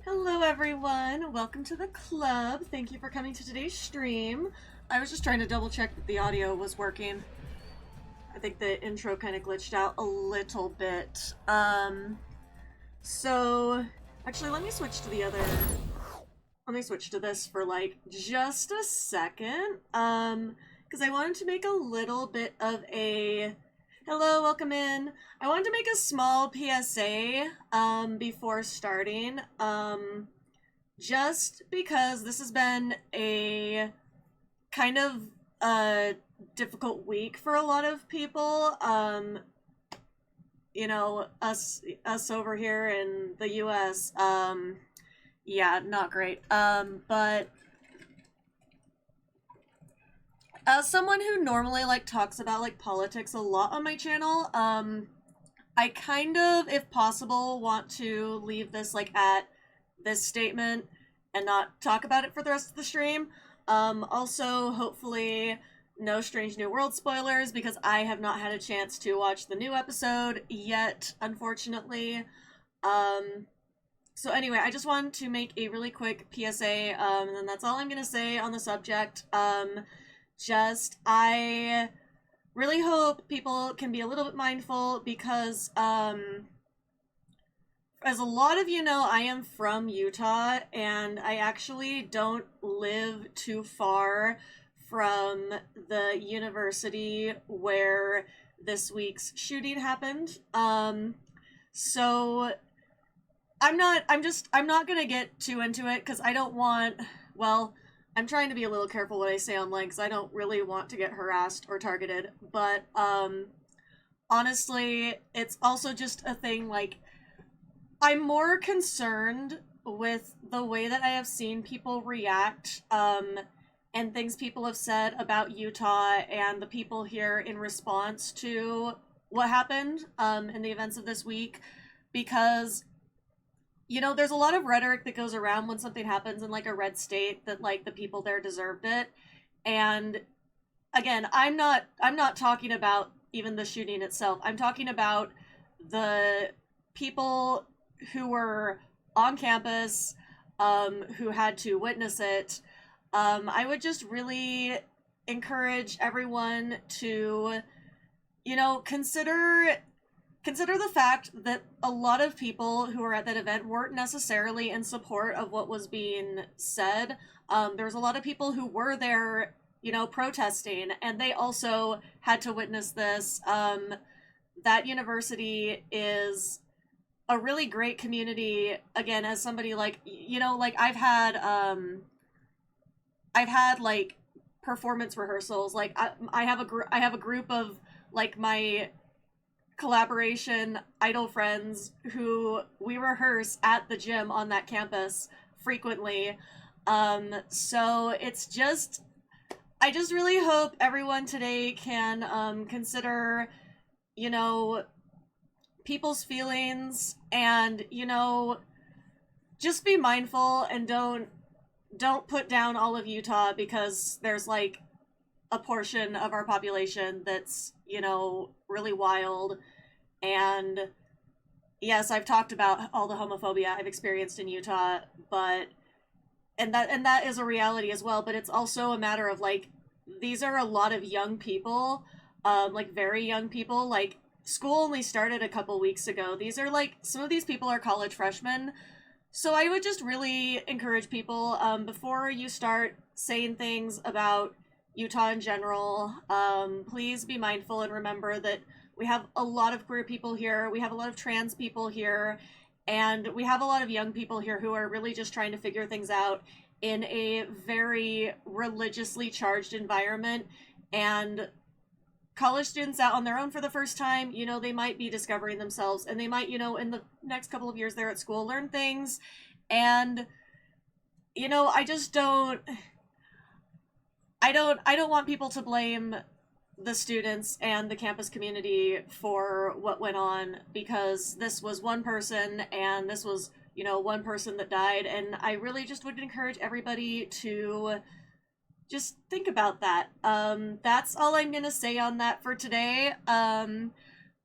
Hello everyone, welcome to the club. Thank you for coming to today's stream. I was just trying to double check that the audio was working. I think the intro kind of glitched out a little bit. So actually let me switch to this for like just a second. Because I wanted to make a little bit of a Hello, welcome in. I wanted to make a small PSA before starting. Just because this has been a kind of difficult week for a lot of people. Us over here in the US, yeah, not great. But as someone who normally talks about politics a lot on my channel, I kind of, if possible, want to leave this at this statement and not talk about it for the rest of the stream. Also, hopefully, no Strange New World spoilers, because I have not had a chance to watch the new episode yet, unfortunately. So anyway, I just wanted to make a really quick PSA, and then that's all I'm gonna say on the subject. I really hope people can be a little bit mindful, because, as a lot of you know, I am from Utah, and I actually don't live too far from the university where this week's shooting happened. So I'm not gonna get too into it, because I don't want, well, I'm trying to be a little careful what I say online, because I don't really want to get harassed or targeted, but, honestly, it's also just a thing, I'm more concerned with the way that I have seen people react, and things people have said about Utah and the people here in response to what happened, in the events of this week, because, there's a lot of rhetoric that goes around when something happens in, a red state, that, the people there deserved it, and, again, I'm not talking about even the shooting itself. I'm talking about the people who were on campus, who had to witness it. I would just really encourage everyone to, consider the fact that a lot of people who were at that event weren't necessarily in support of what was being said. There was a lot of people who were there, protesting, and they also had to witness this. That university is a really great community. Again, as somebody I've had performance rehearsals. I have a group of my collaboration idol friends who we rehearse at the gym on that campus frequently. So it's just, I just really hope everyone today can consider, people's feelings, and, just be mindful, and don't put down all of Utah, because there's a portion of our population that's, really wild. And yes, I've talked about all the homophobia I've experienced in Utah, but and that is a reality as well, but it's also a matter of these are a lot of young people, very young people. School only started a couple weeks ago. These are some of these people are college freshmen. So I would just really encourage people, before you start saying things about Utah in general, please be mindful and remember that we have a lot of queer people here, we have a lot of trans people here, and we have a lot of young people here who are really just trying to figure things out in a very religiously charged environment. And college students out on their own for the first time, they might be discovering themselves, and they might, in the next couple of years they're at school, learn things. And, I just don't want people to blame the students and the campus community for what went on, because this was one person, and this was, one person that died. And I really just would encourage everybody to just think about that. That's all I'm gonna say on that for today.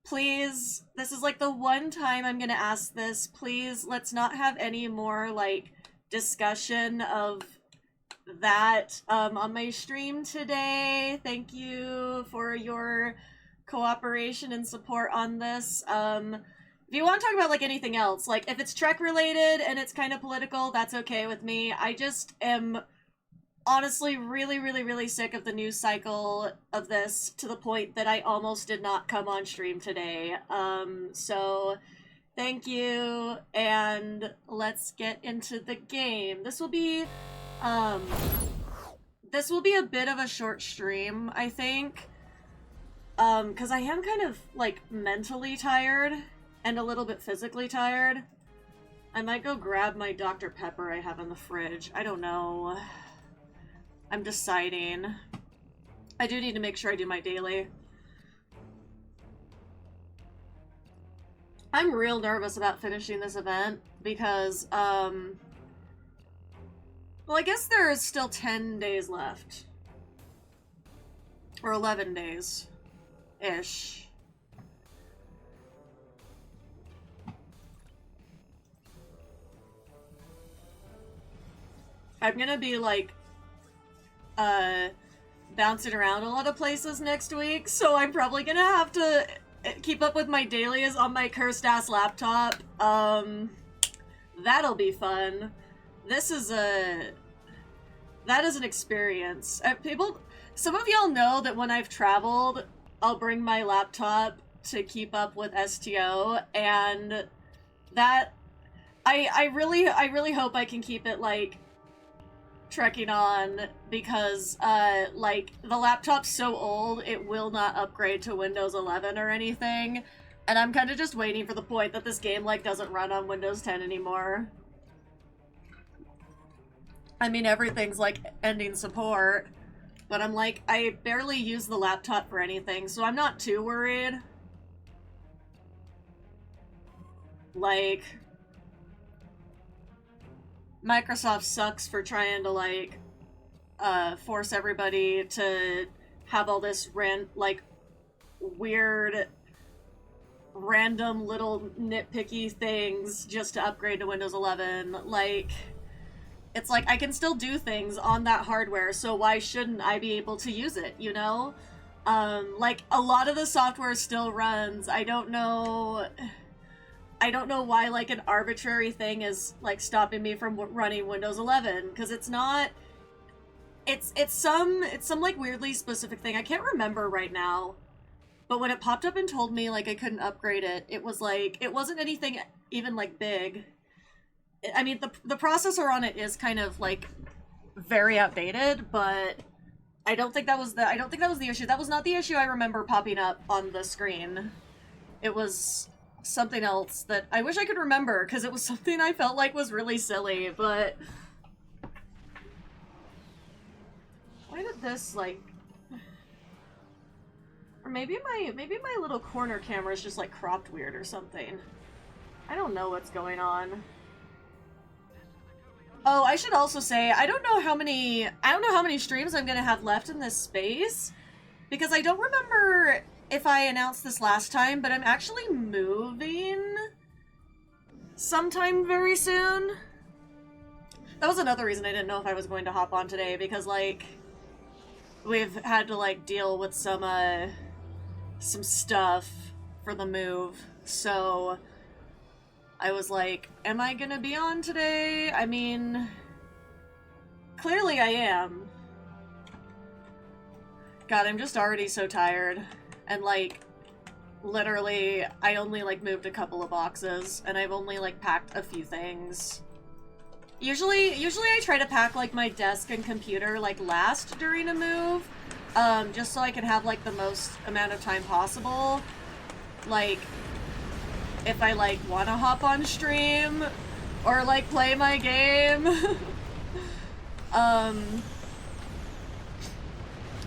Please, this is the one time I'm gonna ask this. Please, let's not have any more discussion of that on my stream today. Thank you for your cooperation and support on this. If you want to talk about anything else, if it's Trek related and it's kind of political, that's okay with me. I just am honestly really sick of the news cycle of this, to the point that I almost did not come on stream today. So thank you, and let's get into the game. This will be a bit of a short stream, I think. Because I am kind of, like, mentally tired and a little bit physically tired. I might go grab my Dr. Pepper I have in the fridge. I don't know. I'm deciding. I do need to make sure I do my daily. I'm real nervous about finishing this event because, well, I guess there is still 10 days left. Or 11 days-ish. I'm gonna be, like, bouncing around a lot of places next week, so I'm probably gonna have to keep up with my dailies on my cursed-ass laptop. That'll be fun. That is an experience. Some of y'all know that when I've traveled, I'll bring my laptop to keep up with STO, and that, I really hope I can keep it, like, trekking on, because, like, the laptop's so old, it will not upgrade to Windows 11 or anything, and I'm kind of just waiting for the point that this game, like, doesn't run on Windows 10 anymore. I mean, everything's, like, ending support, but I'm like, I barely use the laptop for anything, so I'm not too worried. Like, Microsoft sucks for trying to, like, force everybody to have all this weird, random little nitpicky things just to upgrade to Windows 11. Like, it's like, I can still do things on that hardware, so why shouldn't I be able to use it, you know? Like, a lot of the software still runs. I don't know why, like, an arbitrary thing is, like, stopping me from running Windows 11, because it's not... It's some, like, weirdly specific thing. I can't remember right now, but when it popped up and told me, like, I couldn't upgrade it, it was, like, it wasn't anything even, like, big. I mean, the processor on it is kind of, like, very outdated, but I don't think that was the issue. That was not the issue I remember popping up on the screen. It was something else that I wish I could remember, because it was something I felt like was really silly, but... Why did this, like... Or maybe my little corner camera is just, like, cropped weird or something. I don't know what's going on. Oh, I should also say, I don't know how many streams I'm gonna have left in this space, because I don't remember if I announced this last time, but I'm actually moving sometime very soon. That was another reason I didn't know if I was going to hop on today, because, like, we've had to, like, deal with some stuff for the move, so I was like, am I gonna be on today? I mean, clearly I am. God, I'm just already so tired. And, like, literally, I only, like, moved a couple of boxes, and I've only, like, packed a few things. Usually I try to pack, like, my desk and computer, like, last during a move, just so I can have, like, the most amount of time possible. Like, if I, like, want to hop on stream, or, like, play my game.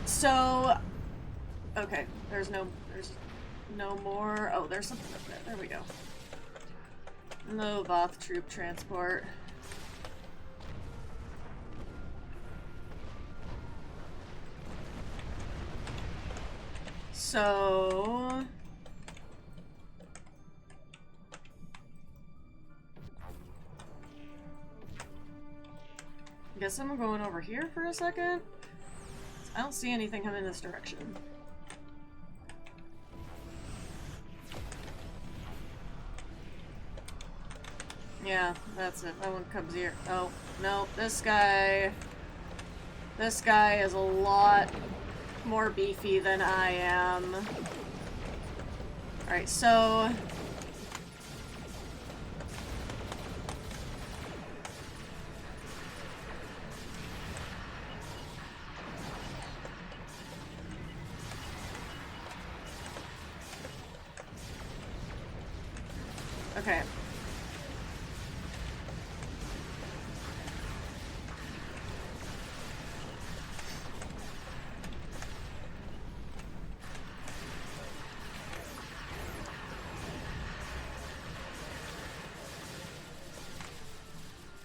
So, okay, there's no more, oh, there's something up there, there we go. No Voth troop transport. So... Guess I'm going over here for a second. I don't see anything coming this direction. Yeah, that's it. That one comes here. Oh, no, this guy. This guy is a lot more beefy than I am. Alright, so... Okay.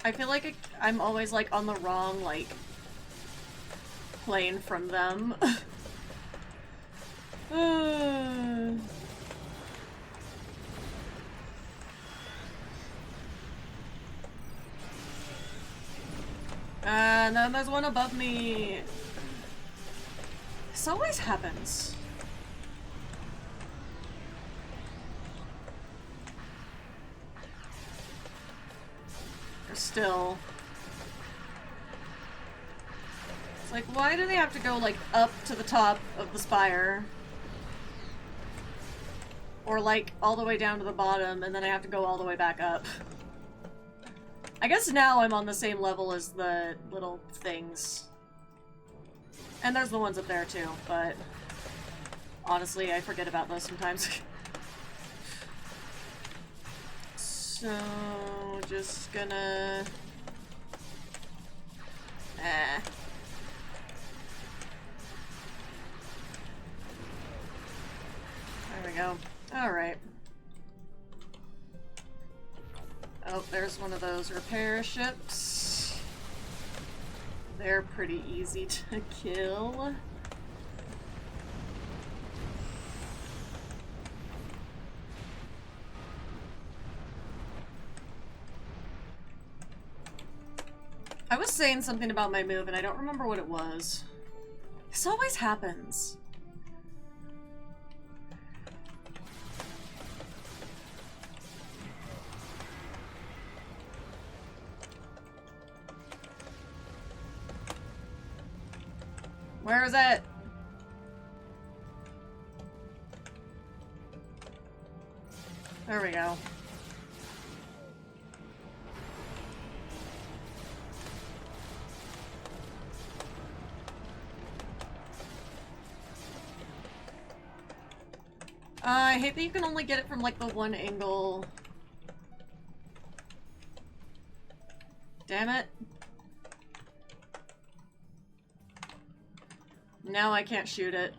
I feel like I'm always, like, on the wrong, like, plane from them. And then there's one above me. This always happens. Or still. It's like, why do they have to go, like, up to the top of the spire? Or, like, all the way down to the bottom, and then I have to go all the way back up. I guess now I'm on the same level as the little things. And there's the ones up there too, but honestly, I forget about those sometimes. So, just gonna... There we go. Alright. Oh, there's one of those repair ships. They're pretty easy to kill. I was saying something about my move and I don't remember what it was. This always happens. Where is it? There we go. I hate that you can only get it from like the one angle. Damn it. Now I can't shoot it.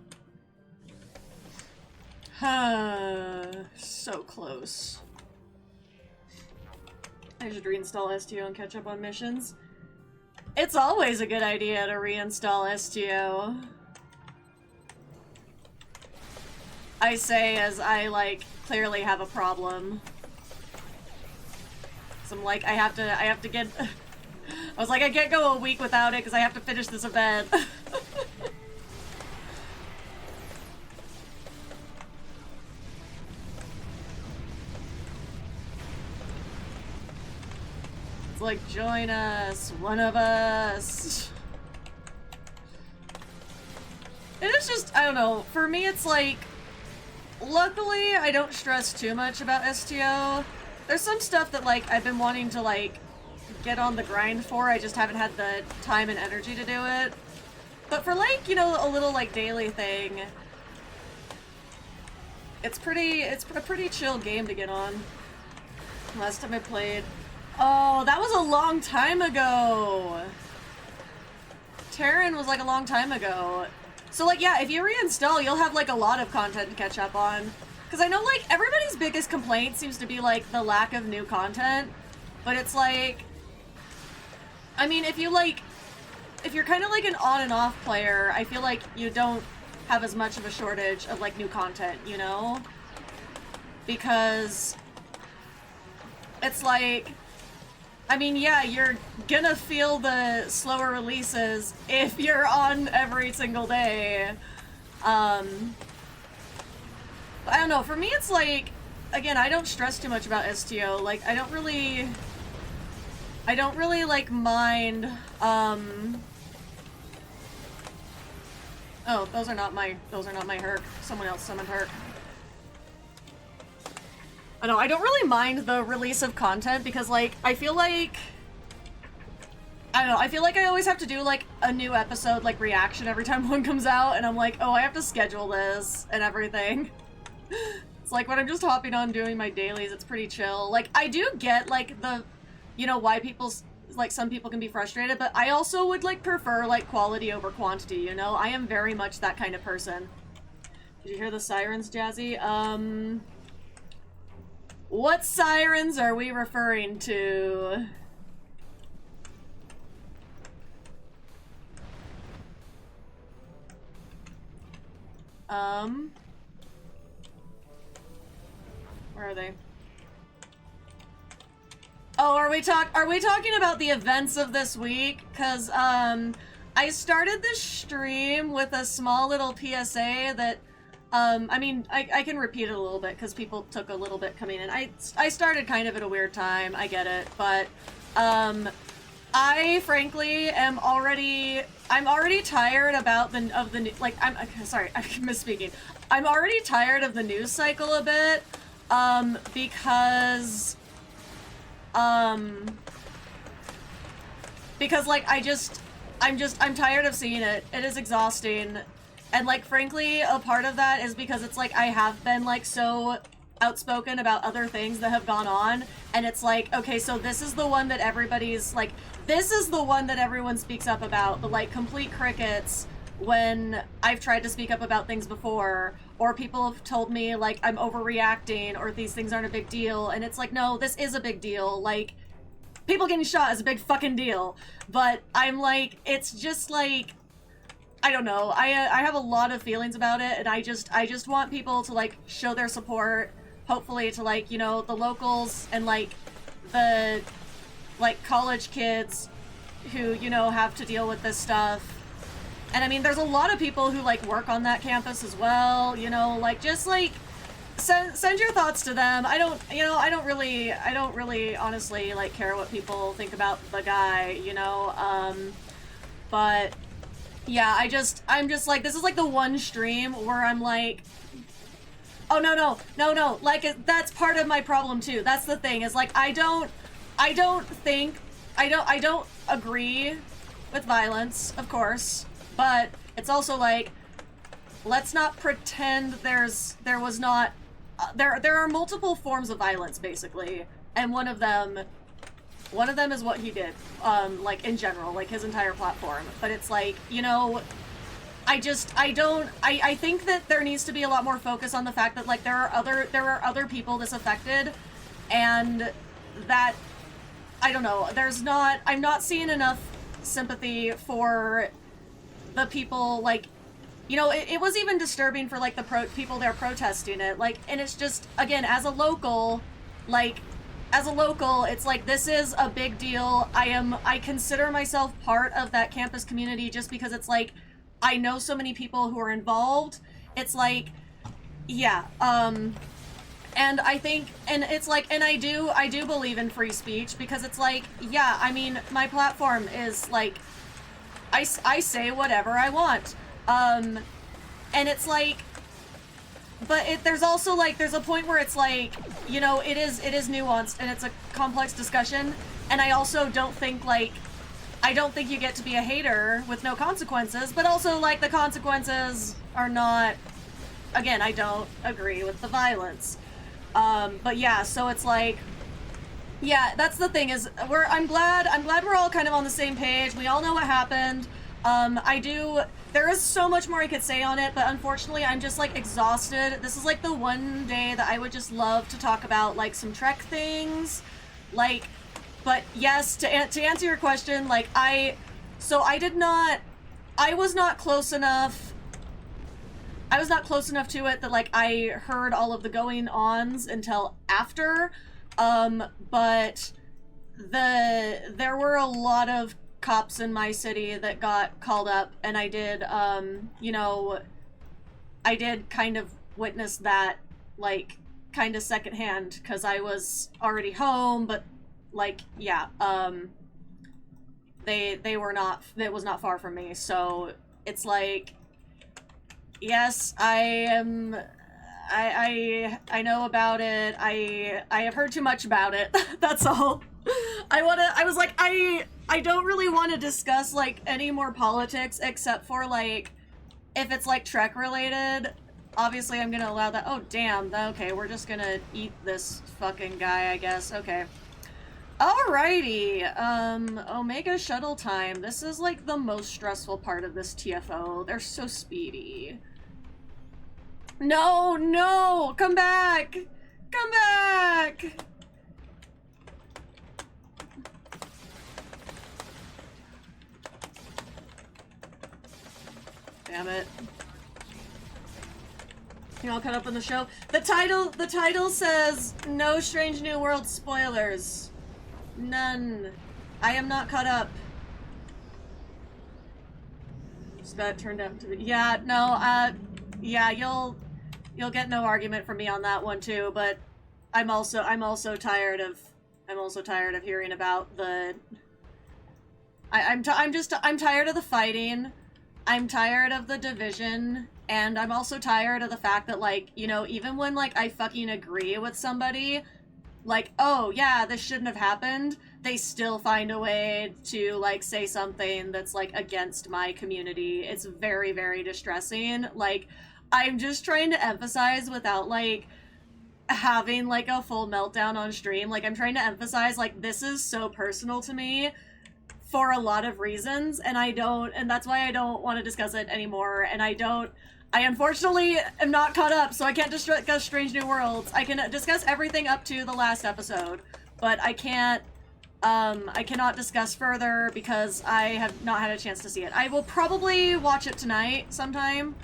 So close. I should reinstall STO and catch up on missions. It's always a good idea to reinstall STO. I say as I, like, clearly have a problem. So I'm like, I have to get... I was like, I can't go a week without it because I have to finish this event. It's like, join us, one of us. It is just, I don't know, for me it's like, luckily I don't stress too much about STO. There's some stuff that like I've been wanting to like get on the grind for, I just haven't had the time and energy to do it. But for like, you know, a little like daily thing, it's a pretty chill game to get on. Last time I played, oh, that was a long time ago. Terran was like a long time ago. So like, yeah, if you reinstall, you'll have like a lot of content to catch up on. Because I know like everybody's biggest complaint seems to be like the lack of new content. But it's like, I mean, if you're kind of like an on and off player, I feel like you don't have as much of a shortage of like new content, you know? Because it's like, I mean, yeah, you're gonna feel the slower releases if you're on every single day. I don't know, for me it's like, again, I don't stress too much about STO. Like, I don't really like mind, Oh, those are not my Herc. Someone else summoned Herc. I know, I don't really mind the release of content because, like, I feel like... I don't know, I feel like I always have to do, like, a new episode, like, reaction every time one comes out, and I'm like, oh, I have to schedule this and everything. It's like, when I'm just hopping on doing my dailies, it's pretty chill. Like, I do get, like, the, you know, why people's, like, some people can be frustrated, but I also would, like, prefer, like, quality over quantity, you know? I am very much that kind of person. Did you hear the sirens, Jazzy? What sirens are we referring to? Where are they? Oh, are we talking about the events of this week? 'Cause, I started this stream with a small little PSA that, I mean, I can repeat it a little bit because people took a little bit coming in. I started kind of at a weird time, I get it, but, I frankly am already tired about I'm sorry, I'm misspeaking. I'm already tired of the news cycle a bit, because like I'm tired of seeing it. It is exhausting. And like frankly, a part of that is because it's like I have been like so outspoken about other things that have gone on, and it's like, okay, so this is the one that everybody's like, this is the one that everyone speaks up about, but like complete crickets when I've tried to speak up about things before, or people have told me like I'm overreacting or these things aren't a big deal, and it's like, no, this is a big deal. Like, people getting shot is a big fucking deal. But I'm like, it's just like, I don't know, I have a lot of feelings about it, and I just want people to like show their support, hopefully to like, you know, the locals and like the like college kids who, you know, have to deal with this stuff. And I mean, there's a lot of people who like work on that campus as well, you know, like just like send your thoughts to them. I don't really honestly like care what people think about the guy, you know, but yeah, I'm just like, this is like the one stream where I'm like, oh no, like that's part of my problem too. That's the thing, is like I don't agree with violence, of course, but it's also like, let's not pretend there are multiple forms of violence basically, and one of them is what he did, like in general, like his entire platform. But it's like, you know, I think that there needs to be a lot more focus on the fact that like there are other people this affected, and that, I don't know, I'm not seeing enough sympathy for the people, like, you know, it was even disturbing for like the people there protesting it, like, and it's just, again, as a local, it's like, this is a big deal. I consider myself part of that campus community just because it's like, I know so many people who are involved. It's like, yeah, and I think, and it's like, and I do believe in free speech, because it's like, yeah, I mean, my platform is like, I say whatever I want, and it's like, but there's also like, there's a point where it's like, you know, it is nuanced and it's a complex discussion, and I also don't think like, I don't think you get to be a hater with no consequences, but also like the consequences are not, again, I don't agree with the violence. But yeah, so it's like, yeah, that's the thing, is I'm glad we're all kind of on the same page. We all know what happened. There is so much more I could say on it, but unfortunately I'm just like exhausted. This is like the one day that I would just love to talk about like some Trek things, like, but yes, to answer your question, like I was not close enough to it that like I heard all of the going-ons until after, but there were a lot of cops in my city that got called up, and I did, you know, I did kind of witness that, like, kind of secondhand, because I was already home, but, like, yeah, it was not far from me, so it's like, Yes, I am. I know about it. I have heard too much about it. That's all. I was like, I don't really want to discuss like any more politics except for like if it's like Trek related. Obviously, I'm gonna allow that. Oh damn. Okay, we're just gonna eat this fucking guy, I guess. Okay. Alrighty, Omega shuttle time. This is like the most stressful part of this TFO. They're so speedy. No, no! Come back! Come back! Damn it. You all caught up on the show? The title says, no Strange New World spoilers. None. I am not caught up. So that turned out to be, yeah, no, yeah, you'll get no argument from me on that one too, but I'm also tired of hearing about the, I'm tired of the fighting. I'm tired of the division, and I'm also tired of the fact that, like, you know, even when, like, I fucking agree with somebody, like, oh, yeah, this shouldn't have happened, they still find a way to, like, say something that's, like, against my community. It's very, very distressing. Like, I'm just trying to emphasize without, like, having, like, a full meltdown on stream. Like, I'm trying to emphasize, like, this is so personal to me for a lot of reasons, and that's why I don't want to discuss it anymore, and I unfortunately am not caught up, so I can't discuss Strange New Worlds. I can discuss everything up to the last episode, but I cannot discuss further because I have not had a chance to see it. I will probably watch it tonight sometime,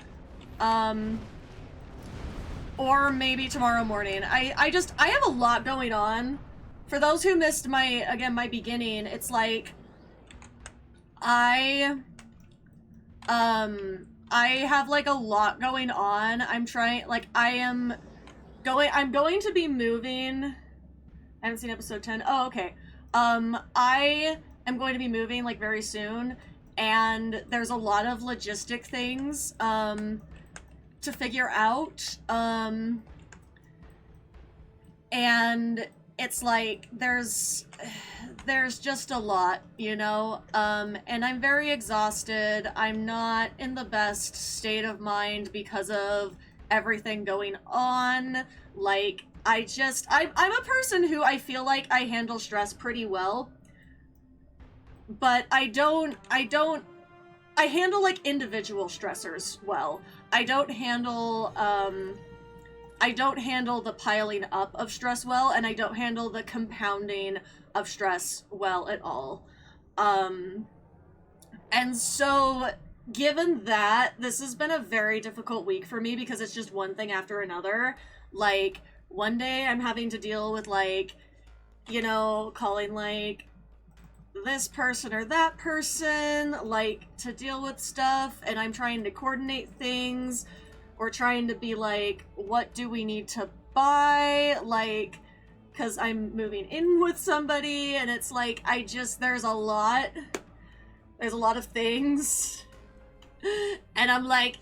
or maybe tomorrow morning. I have a lot going on. For those who missed my beginning, it's like, I have, like, a lot going on. I'm going to be moving. I haven't seen episode 10. Oh, okay. I am going to be moving, like, very soon, and there's a lot of logistic things, to figure out, and it's like, there's just a lot, you know, and I'm very exhausted. I'm not in the best state of mind because of everything going on. Like, I'm a person who I feel like I handle stress pretty well, but I handle, like, individual stressors well. I don't handle the piling up of stress well, and I don't handle the compounding of stress well at all. And so, given that, this has been a very difficult week for me because it's just one thing after another. Like, one day I'm having to deal with, like, you know, calling, like, this person or that person, like, to deal with stuff, and I'm trying to coordinate things, or trying to be like, what do we need to buy, like, because I'm moving in with somebody, and it's like, there's a lot of things, and I'm like,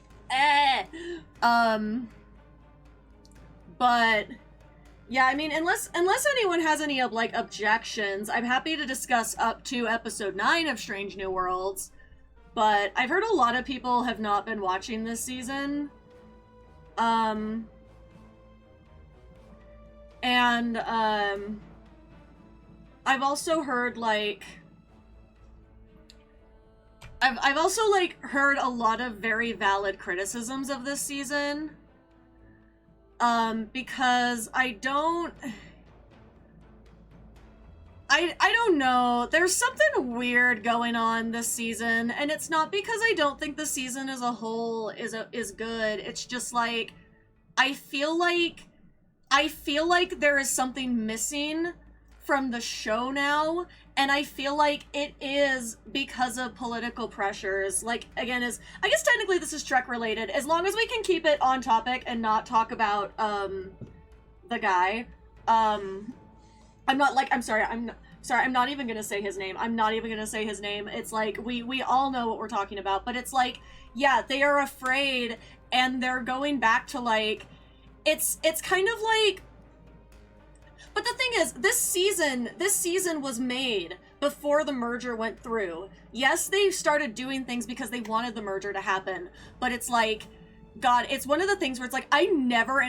but, yeah, I mean, unless anyone has any, like, objections, I'm happy to discuss up to episode 9 of Strange New Worlds, but I've heard a lot of people have not been watching this season. I've also heard, like, I've also, like, heard a lot of very valid criticisms of this season, because I don't know, there's something weird going on this season, and it's not because I don't think the season as a whole is good. It's just like, I feel like there is something missing from the show now, and I feel like it is because of political pressures. Like, again, I guess technically this is Trek related, as long as we can keep it on topic and not talk about, the guy. I'm not, like, I'm sorry, Sorry, I'm not even gonna say his name. I'm not even gonna say his name. It's like, we all know what we're talking about, but it's like, yeah, they are afraid, and they're going back to, like, it's kind of like, but the thing is, this season was made before the merger went through. Yes, they started doing things because they wanted the merger to happen, but it's like, God, it's one of the things where it's like, I never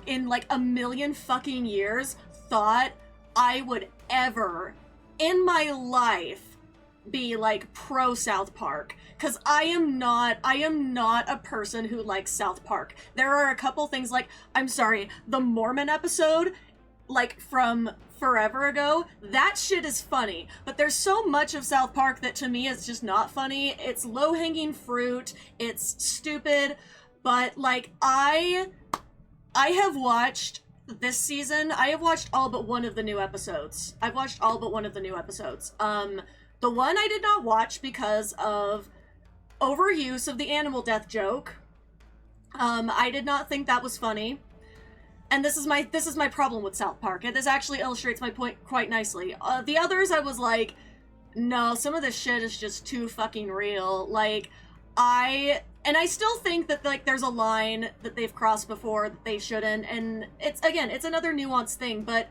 in like a million fucking years thought I would ever in my life be like pro South Park, because I am not a person who likes South Park. There are a couple things, like, I'm sorry, the Mormon episode, like, from forever ago, that shit is funny, but there's so much of South Park that to me is just not funny. It's low-hanging fruit, it's stupid, but like, I have watched this season, I have watched all but one of the new episodes. I've watched all but one of the new episodes. The one I did not watch because of overuse of the animal death joke. I did not think that was funny. And this is my problem with South Park. This actually illustrates my point quite nicely. The others, I was like, no, some of this shit is just too fucking real. Like, I still think that, like, there's a line that they've crossed before that they shouldn't, and it's another nuanced thing, but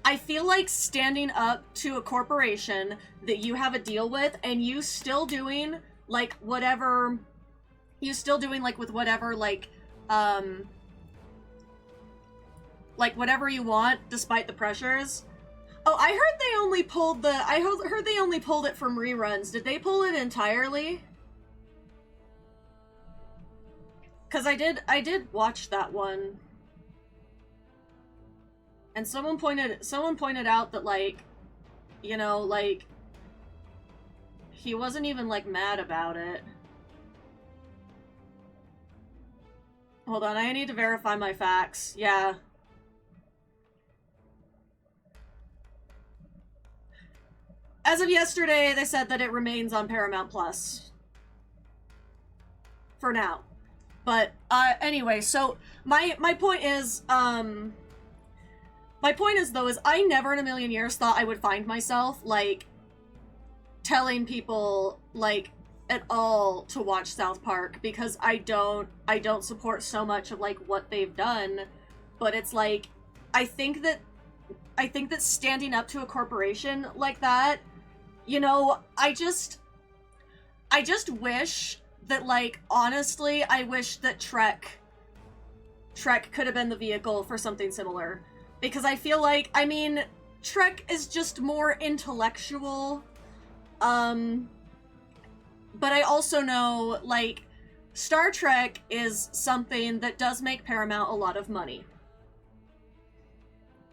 I feel like standing up to a corporation that you have a deal with, and you still doing, like, whatever, with whatever, like whatever you want, despite the pressures. Oh, I heard they only pulled it from reruns. Did they pull it entirely? Because I did watch that one. And someone pointed out that, like, you know, like, he wasn't even, like, mad about it. Hold on, I need to verify my facts. Yeah. As of yesterday, they said that it remains on Paramount Plus. For now. But, anyway, so, my point is, though, is I never in a million years thought I would find myself, like, telling people, like, at all to watch South Park, because I don't support so much of, like, what they've done, but it's like, I think that standing up to a corporation like that, you know, I just wish that, like, honestly, I wish that Trek could have been the vehicle for something similar. Because I feel like, I mean, Trek is just more intellectual, but I also know, like, Star Trek is something that does make Paramount a lot of money.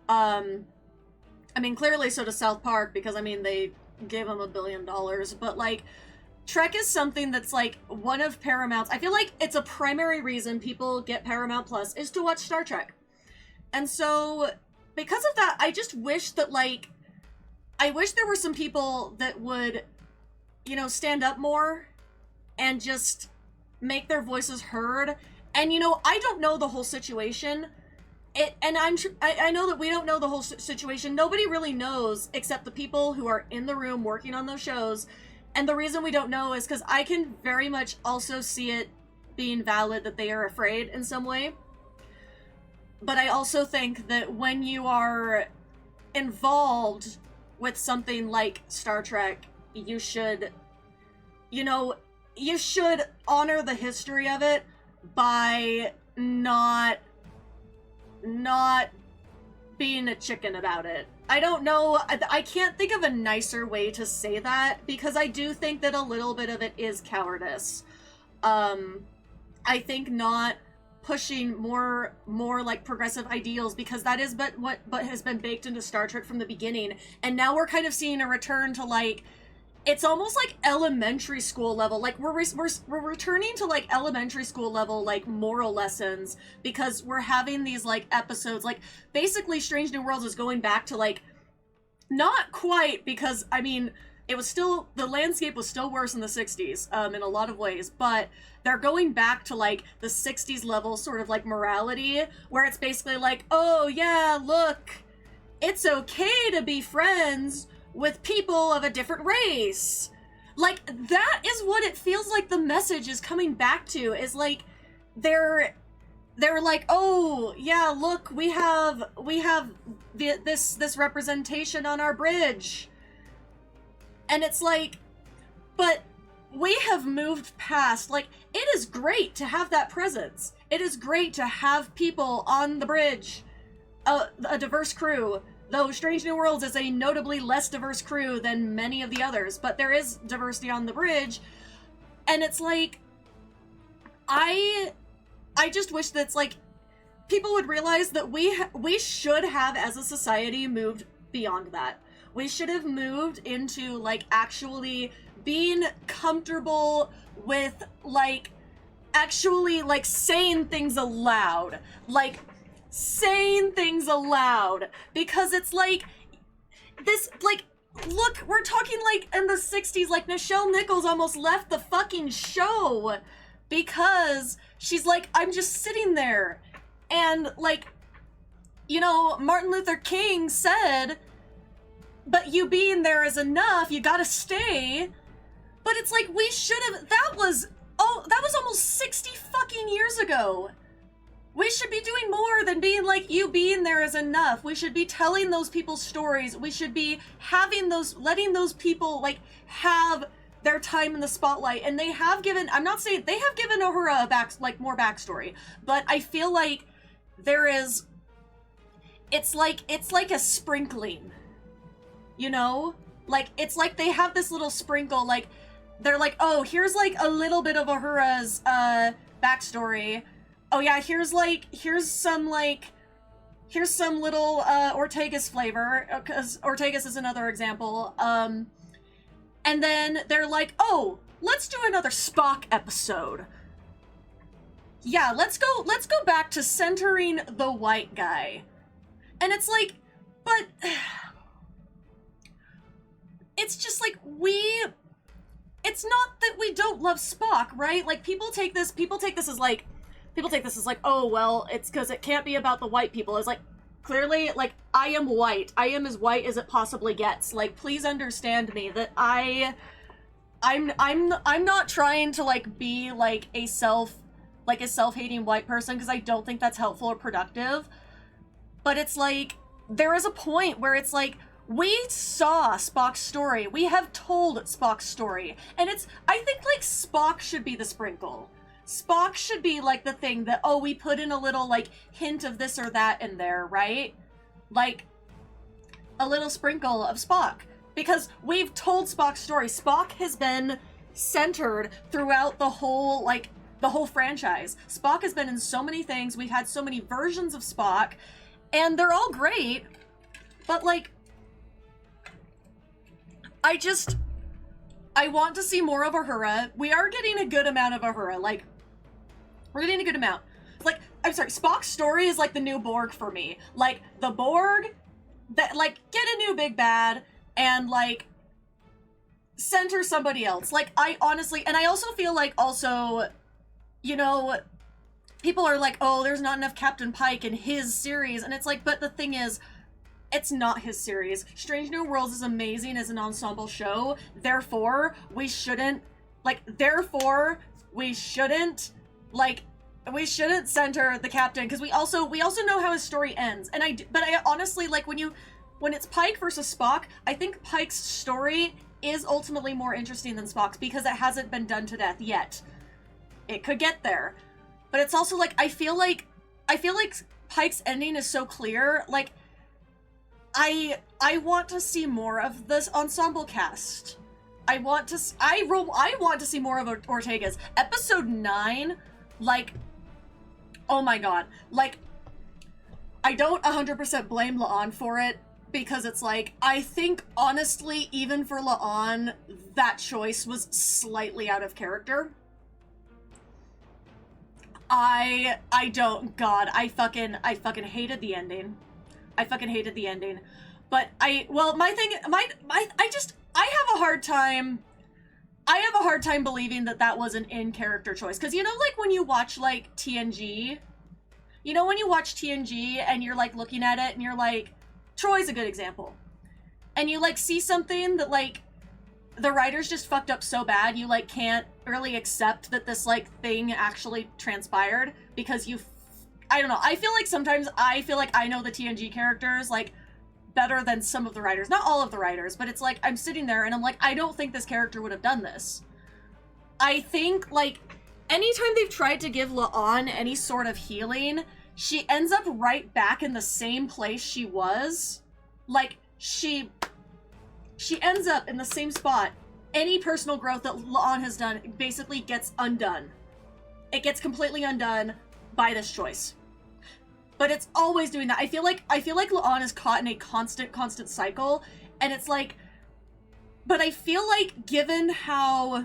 I mean, clearly so does South Park, because, I mean, they gave them $1 billion, but, like, Trek is something that's, like, one of Paramount's, I feel like it's a primary reason people get Paramount Plus is to watch Star Trek. And so, because of that, I just wish that, like, I wish there were some people that would, you know, stand up more and just make their voices heard. And, you know, I don't know the whole situation. I know that we don't know the whole situation. Nobody really knows except the people who are in the room working on those shows. And the reason we don't know is because I can very much also see it being valid that they are afraid in some way. But I also think that when you are involved with something like Star Trek, you should, you know, you should honor the history of it by not being a chicken about it. I don't know, I can't think of a nicer way to say that, because I do think that a little bit of it is cowardice. I think not pushing more like progressive ideals, because that is what has been baked into Star Trek from the beginning, and now we're kind of seeing a return to, like, it's almost like elementary school level, like we're returning to, like, elementary school level, like, moral lessons, because we're having these, like, episodes, like, basically Strange New Worlds is going back to, like, not quite, because, I mean, it was still, the landscape was still worse in the 60s, in a lot of ways, but they're going back to, like, the 60s level sort of, like, morality, where it's basically like, oh, yeah, look, it's okay to be friends with people of a different race. Like, that is what it feels like the message is coming back to, is like, they're like, oh, yeah, look, we have this representation on our bridge. And it's like, but we have moved past, like, it is great to have that presence. It is great to have people on the bridge, a diverse crew. Though Strange New Worlds is a notably less diverse crew than many of the others, but there is diversity on the bridge. And it's like, I just wish that, like, people would realize that we should have, as a society, moved beyond that. We should have moved into, like, actually being comfortable with, like, actually, like, saying things aloud. Like, saying things aloud. Because it's like, this, like, look, we're talking, like, in the 60s, like, Nichelle Nichols almost left the fucking show because she's like, I'm just sitting there. And, like, you know, Martin Luther King said, but you being there is enough, you gotta stay. But it's like, we should have, that was almost 60 fucking years ago. We should be doing more than being like, you being there is enough. We should be telling those people's stories. We should be having those, letting those people, like, have their time in the spotlight. And they have given, I'm not saying, they have given Uhura more backstory, but I feel like there is, it's like a sprinkling, you know? Like, it's like they have this little sprinkle, like, they're like, oh, here's, like, a little bit of Uhura's, backstory. Oh yeah, here's some little, Ortegas flavor, because Ortegas is another example, and then they're like, oh, let's do another Spock episode. Yeah, let's go back to centering the white guy. And it's like, but it's just like, it's not that we don't love Spock, right? Like, people take this as like, oh, well, it's because it can't be about the white people. It's like, clearly, like, I am white. I am as white as it possibly gets. Like, please understand me that I'm not trying to, like, be, like, a self-hating white person, because I don't think that's helpful or productive. But it's like, there is a point where it's like, we saw Spock's story. We have told Spock's story. And I think, like, Spock should be the sprinkle. Spock should be, like, the thing that, oh, we put in a little, like, hint of this or that in there, right? Like, a little sprinkle of Spock. Because we've told Spock's story. Spock has been centered throughout the whole, like, the whole franchise. Spock has been in so many things. We've had so many versions of Spock. And they're all great. But, like, I want to see more of Uhura. We are getting a good amount of Uhura. Like, we're getting a good amount. Like, I'm sorry, Spock's story is like the new Borg for me. Like, the Borg, that, like, get a new big bad and, like, center somebody else. Like, I honestly, and I also feel like also, you know, people are like, oh, there's not enough Captain Pike in his series. And it's like, but the thing is, it's not his series. Strange New Worlds is amazing as an ensemble show. Therefore, we shouldn't center the captain, because we also know how his story ends. But I honestly, like, when it's Pike versus Spock, I think Pike's story is ultimately more interesting than Spock's, because it hasn't been done to death yet. It could get there. But it's also like, I feel like Pike's ending is so clear. Like, I want to see more of this ensemble cast. I want to see more of Ortega's. Episode 9, like, oh my god. Like, I don't 100% blame La'an for it, because it's like, I think, honestly, even for La'an, that choice was slightly out of character. I fucking hated the ending. I fucking hated the ending. But I have a hard time believing that was an in-character choice. Because, you know, like, when you watch, like, TNG, and you're, like, looking at it, and you're like, Troy's a good example. and you, like, see something that, like, the writers just fucked up so bad, you, like, can't really accept that this, like, thing actually transpired, because I don't know, I feel like sometimes I feel like I know the TNG characters, like, better than some of the writers. Not all of the writers, but it's like, I'm sitting there and I'm like, I don't think this character would have done this. I think, like, anytime they've tried to give La'an any sort of healing, she ends up right back in the same place she was. Like, she ends up in the same spot. Any personal growth that La'an has done basically gets undone. It gets completely undone by this choice. But it's always doing that. I feel like La'an is caught in a constant cycle, and it's like, but I feel like given how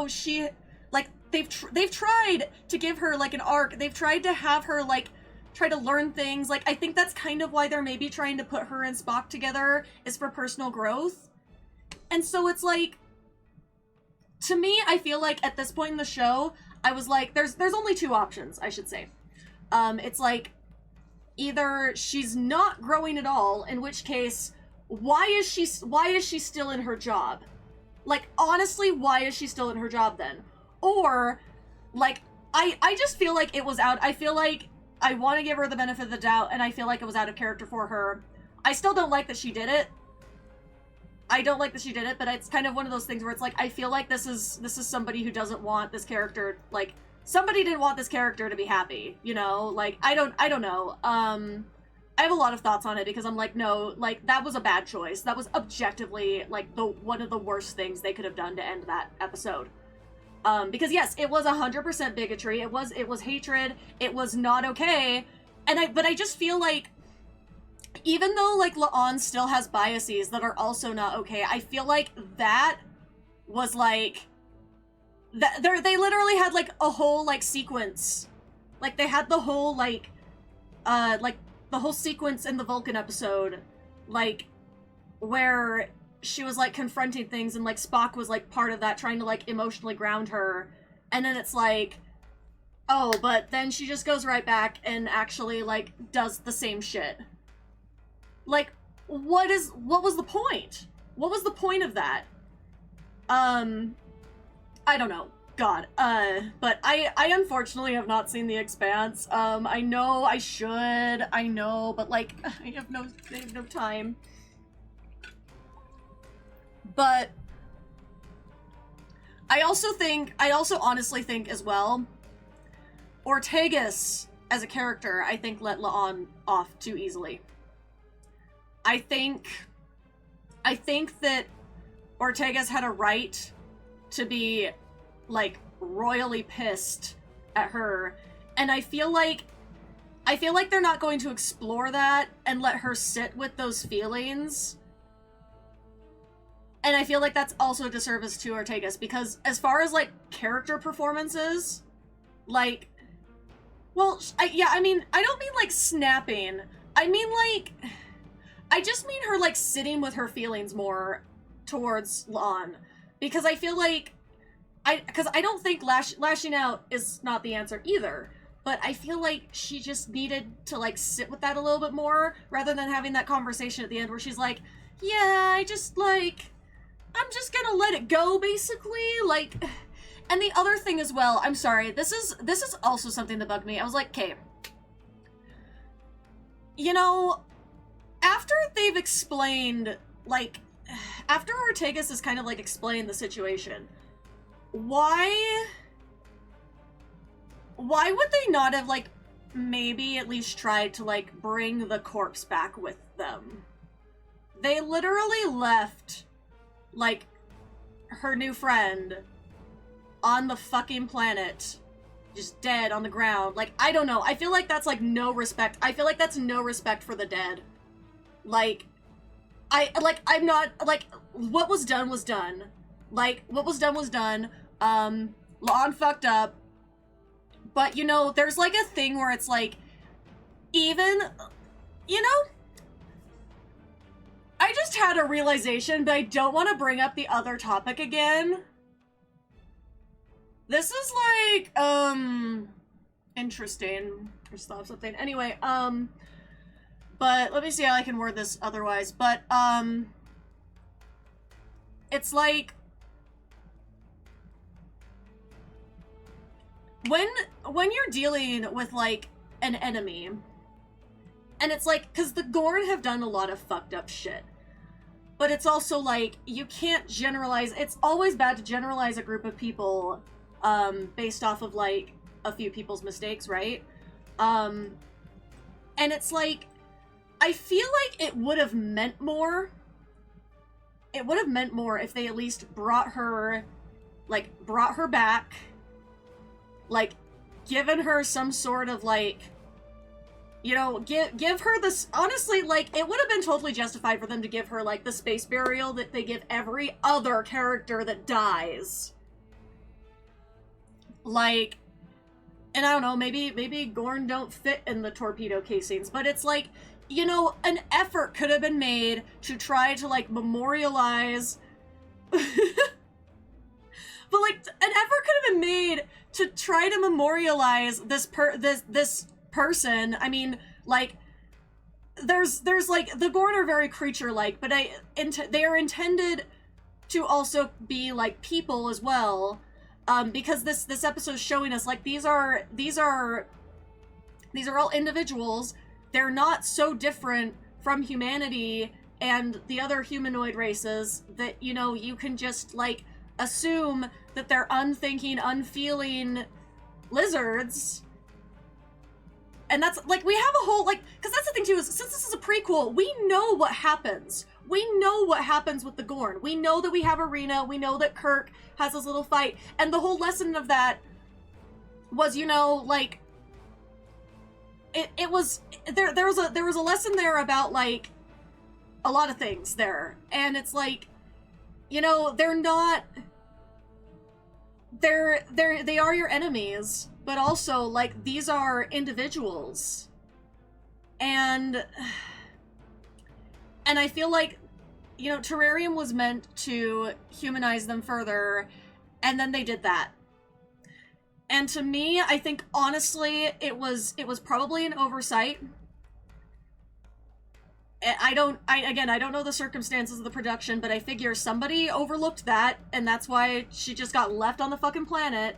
she, like, they've tried to give her, like, an arc. They've tried to have her, like, try to learn things. Like, I think that's kind of why they're maybe trying to put her and Spock together, is for personal growth. And so it's like, to me, I feel like at this point in the show, I was like, there's only two options, I should say. It's like, either she's not growing at all, in which case, why is she still in her job? Like, honestly, why is she still in her job then? Or, like, I just feel like it was out. I feel like I want to give her the benefit of the doubt, and I feel like it was out of character for her. I still don't like that she did it. I don't like that she did it, but it's kind of one of those things where it's like, I feel like this is somebody who doesn't want this character, like, somebody didn't want this character to be happy, you know? Like, I don't know. I have a lot of thoughts on it, because I'm like, no, like, that was a bad choice. That was objectively, like, one of the worst things they could have done to end that episode. Because yes, it was 100% bigotry. It was hatred. It was not okay. But I just feel like, even though, like, La'an still has biases that are also not okay, I feel like that was, like, they literally had, like, a whole, like, sequence. Like, they had the whole, like, the whole sequence in the Vulcan episode, like, where she was, like, confronting things, and, like, Spock was, like, part of that, trying to, like, emotionally ground her. And then it's like, oh, but then she just goes right back and actually, like, does the same shit. Like, what was the point? What was the point of that? I don't know. God. But I unfortunately have not seen The Expanse. I know I should. I know, but, like, I have no time. But I also honestly think as well, Ortegas as a character, I think, let La'an off too easily. I think that Ortegas had a right to be, like, royally pissed at her, and I feel like they're not going to explore that and let her sit with those feelings. And I feel like that's also a disservice to Ortegas, because as far as, like, character performances, like, well, I mean, I don't mean, like, snapping. I mean, like, I just mean her, like, sitting with her feelings more towards La'an. Because I feel like, because I don't think lashing out is not the answer either. But I feel like she just needed to, like, sit with that a little bit more, rather than having that conversation at the end where she's like, yeah, I'm just gonna let it go, basically. Like, and the other thing as well, I'm sorry, this is also something that bugged me. I was like, okay, you know, after they've explained, like, after Ortegas has kind of, like, explained the situation, why would they not have, like, maybe at least tried to, like, bring the corpse back with them? They literally left, like, her new friend on the fucking planet, just dead on the ground. Like, I don't know. I feel like that's, like, no respect. I feel like that's no respect for the dead. Like, I'm not, like, what was done was done. Like, what was done was done. La'an fucked up. But, you know, there's, like, a thing where it's, like, even, you know, I just had a realization, but I don't want to bring up the other topic again. This is, like, interesting. Or stop something. Anyway, But let me see how I can word this otherwise. But, it's like, when you're dealing with, like, an enemy, and it's like, because the Gorn have done a lot of fucked up shit, but it's also like, you can't generalize. It's always bad to generalize a group of people, based off of, like, a few people's mistakes, right? And it's like, I feel like it would have meant more. It would have meant more if they at least brought her back, like, given her some sort of, like, you know, give her this, honestly, like, it would have been totally justified for them to give her, like, the space burial that they give every other character that dies. Like, and I don't know, maybe Gorn don't fit in the torpedo casings, but it's like, you know, an effort could have been made to try to, like, memorialize... But, like, an effort could have been made to try to memorialize this person. I mean, like, there's, like, the Gorn are very creature-like, but they are intended to also be, like, people as well. Because this episode is showing us, like, these are all individuals. They're not so different from humanity and the other humanoid races that, you know, you can just, like, assume that they're unthinking, unfeeling lizards. And that's, like, we have a whole, like, because that's the thing, too, is since this is a prequel, we know what happens. We know what happens with the Gorn. We know that we have Arena. We know that Kirk has this little fight. And the whole lesson of that was, you know, like, it was, there was a lesson there about, like, a lot of things there. And it's like, you know, they are your enemies, but also, like, these are individuals. And I feel like, you know, Terrarium was meant to humanize them further, and then they did that. And to me, I think, honestly, it was probably an oversight. I don't know the circumstances of the production, but I figure somebody overlooked that, and that's why she just got left on the fucking planet.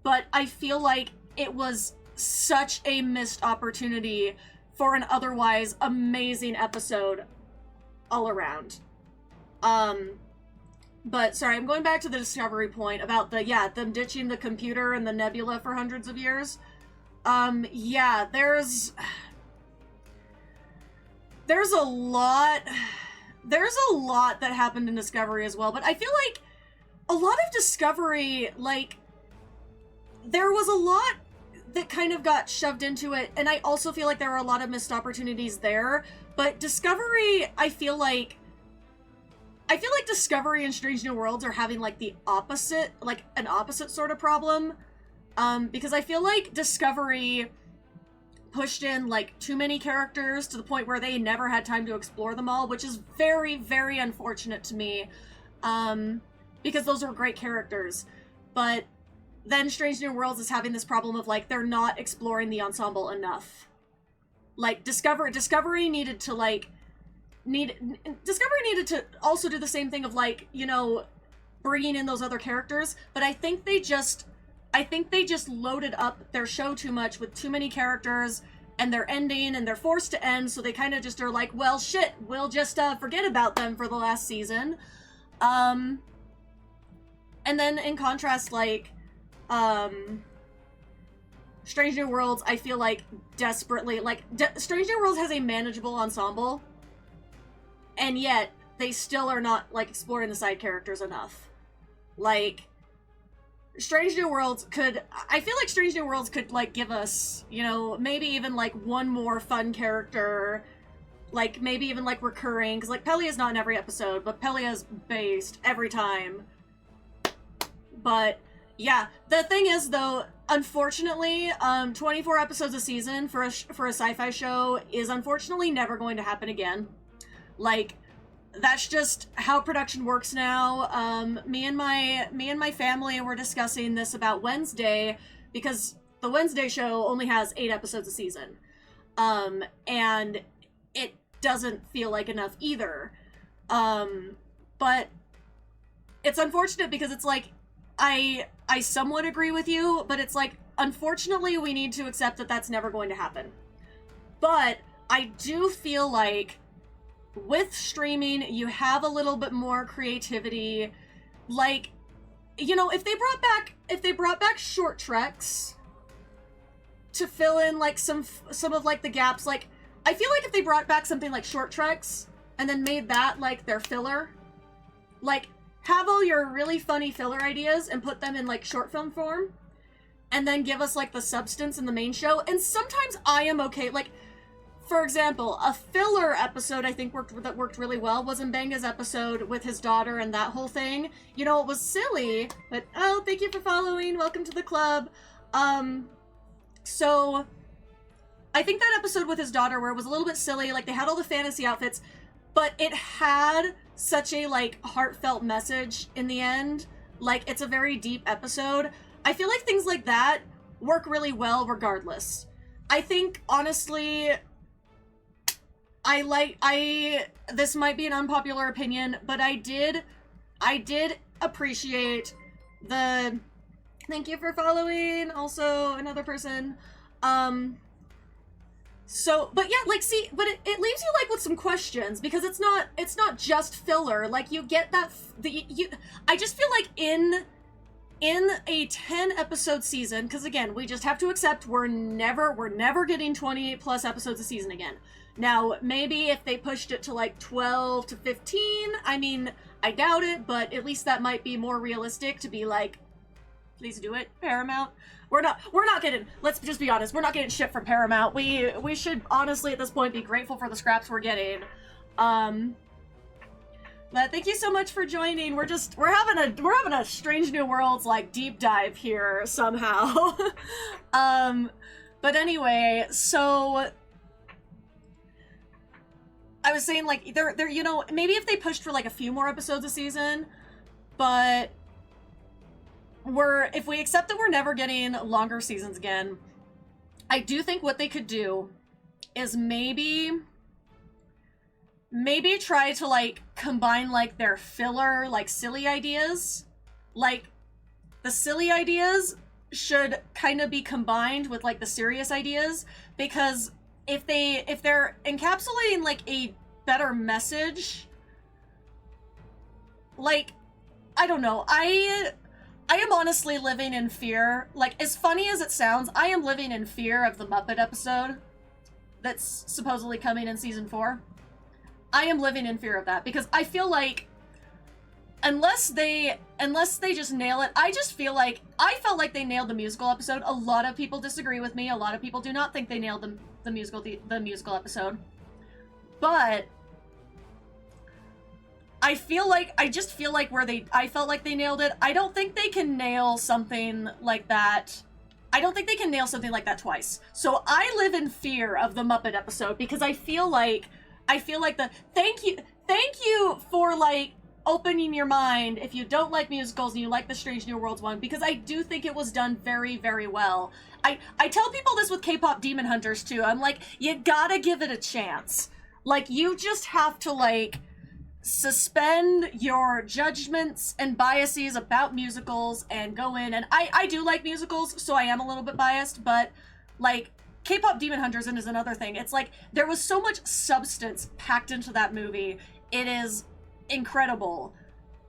But I feel like it was such a missed opportunity for an otherwise amazing episode all around. But sorry, I'm going back to the Discovery point about them ditching the computer and the nebula for hundreds of years. Yeah, there's a lot that happened in Discovery as well, but I feel like a lot of Discovery, like, there was a lot that kind of got shoved into it, and I also feel like there were a lot of missed opportunities there, but Discovery, I feel like Discovery and Strange New Worlds are having, like, an opposite sort of problem, because I feel like Discovery pushed in, like, too many characters to the point where they never had time to explore them all, which is very, very unfortunate to me, because those were great characters. But then Strange New Worlds is having this problem of, like, they're not exploring the ensemble enough. Like, Discovery needed to, like, Discovery needed to also do the same thing of, like, you know, bringing in those other characters, but I think they just loaded up their show too much with too many characters, and they're ending, and they're forced to end, so they kind of just are like, well, shit, we'll just forget about them for the last season. And then in contrast, like, Strange New Worlds, I feel like desperately, like, Strange New Worlds has a manageable ensemble, and yet they still are not, like, exploring the side characters enough. Like, Strange New Worlds I feel like Strange New Worlds could, like, give us, you know, maybe even, like, one more fun character, like, maybe even, like, recurring, because, like, Pelia's not in every episode, but Pelia's based every time. But, yeah, the thing is, though, unfortunately, 24 episodes a season for a sci-fi show is unfortunately never going to happen again. Like, that's just how production works now. Me and my family were discussing this about Wednesday, because the Wednesday show only has 8 episodes a season. And it doesn't feel like enough either. But it's unfortunate because it's like, I somewhat agree with you, but it's like, unfortunately, we need to accept that that's never going to happen. But I do feel like with streaming, you have a little bit more creativity. Like, you know, if they brought back short treks to fill in like some of like the gaps, like I feel like if they brought back something like short treks and then made that like their filler, like have all your really funny filler ideas and put them in like short film form, and then give us like the substance in the main show. And sometimes I am okay, like, for example, a filler episode I think worked really well was Mbenga's episode with his daughter and that whole thing. You know, it was silly, but oh, thank you for following. Welcome to the club. So I think that episode with his daughter where it was a little bit silly, like they had all the fantasy outfits, but it had such a like heartfelt message in the end. Like it's a very deep episode. I feel like things like that work really well regardless. I think honestly, this might be an unpopular opinion, but I did appreciate the, thank you for following, also another person, so, but yeah, like, see, but it leaves you, like, with some questions, because it's not just filler, like, you get that, I just feel like in a 10-episode season, because again, we just have to accept we're never getting 28 plus episodes a season again. Now, maybe if they pushed it to like 12 to 15, I mean, I doubt it, but at least that might be more realistic to be like, please do it, Paramount. We're not getting, let's just be honest, we're not getting shit from Paramount. We should honestly at this point be grateful for the scraps we're getting. But thank you so much for joining. We're having a Strange New Worlds like deep dive here somehow. But anyway, so I was saying, like, they're, you know, maybe if they pushed for, like, a few more episodes a season, but if we accept that we're never getting longer seasons again, I do think what they could do is maybe try to, like, combine, like, their filler, like, silly ideas. Like, the silly ideas should kind of be combined with, like, the serious ideas, because if they're encapsulating, like, a better message, like, I don't know, I am honestly living in fear, like, as funny as it sounds, I am living in fear of the Muppet episode that's supposedly coming in season 4. I am living in fear of that, because I feel like unless they just nail it, I felt like they nailed the musical episode. A lot of people disagree with me. A lot of people do not think they nailed the musical episode. But I just feel like I felt like they nailed it. I don't think they can nail something like that. I don't think they can nail something like that twice. So I live in fear of the Muppet episode, because I feel like thank you for, like, opening your mind if you don't like musicals and you like the Strange New Worlds one, because I do think it was done very, very well. I tell people this with K-pop Demon Hunters too. I'm like, you gotta give it a chance. Like, you just have to, like, suspend your judgments and biases about musicals and go in. And I do like musicals, so I am a little bit biased, but, like, K-pop Demon Hunters is another thing. It's like, there was so much substance packed into that movie. It is incredible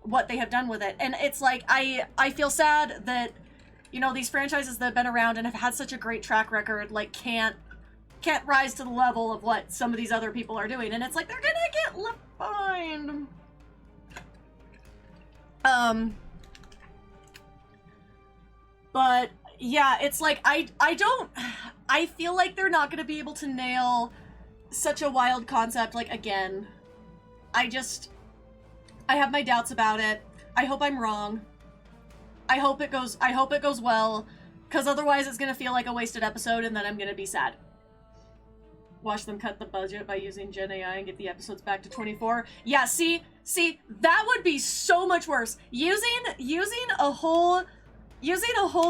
what they have done with it. And it's like, I feel sad that, you know, these franchises that have been around and have had such a great track record, like, can't rise to the level of what some of these other people are doing. And it's like, they're gonna get left behind. But yeah, it's like, I feel like they're not gonna be able to nail such a wild concept, like, again. I have my doubts about it. I hope I'm wrong. I hope it goes well, because otherwise it's gonna feel like a wasted episode, and then I'm gonna be sad. Watch them cut the budget by using Gen AI and get the episodes back to 24. Yeah, see, that would be so much worse. Using a whole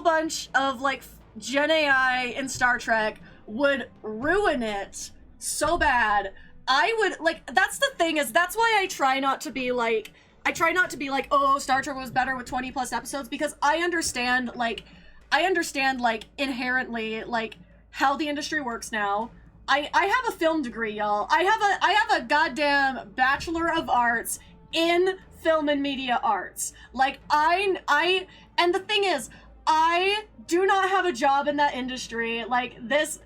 bunch of, like, Gen AI in Star Trek would ruin it so bad. I would, like, that's the thing, is that's why I try not to be like, oh, Star Trek was better with 20 plus episodes, because I understand, like, inherently, like, how the industry works now. I have a film degree, y'all. I have a goddamn Bachelor of Arts in Film and Media Arts. Like, and the thing is, I do not have a job in that industry. Like, this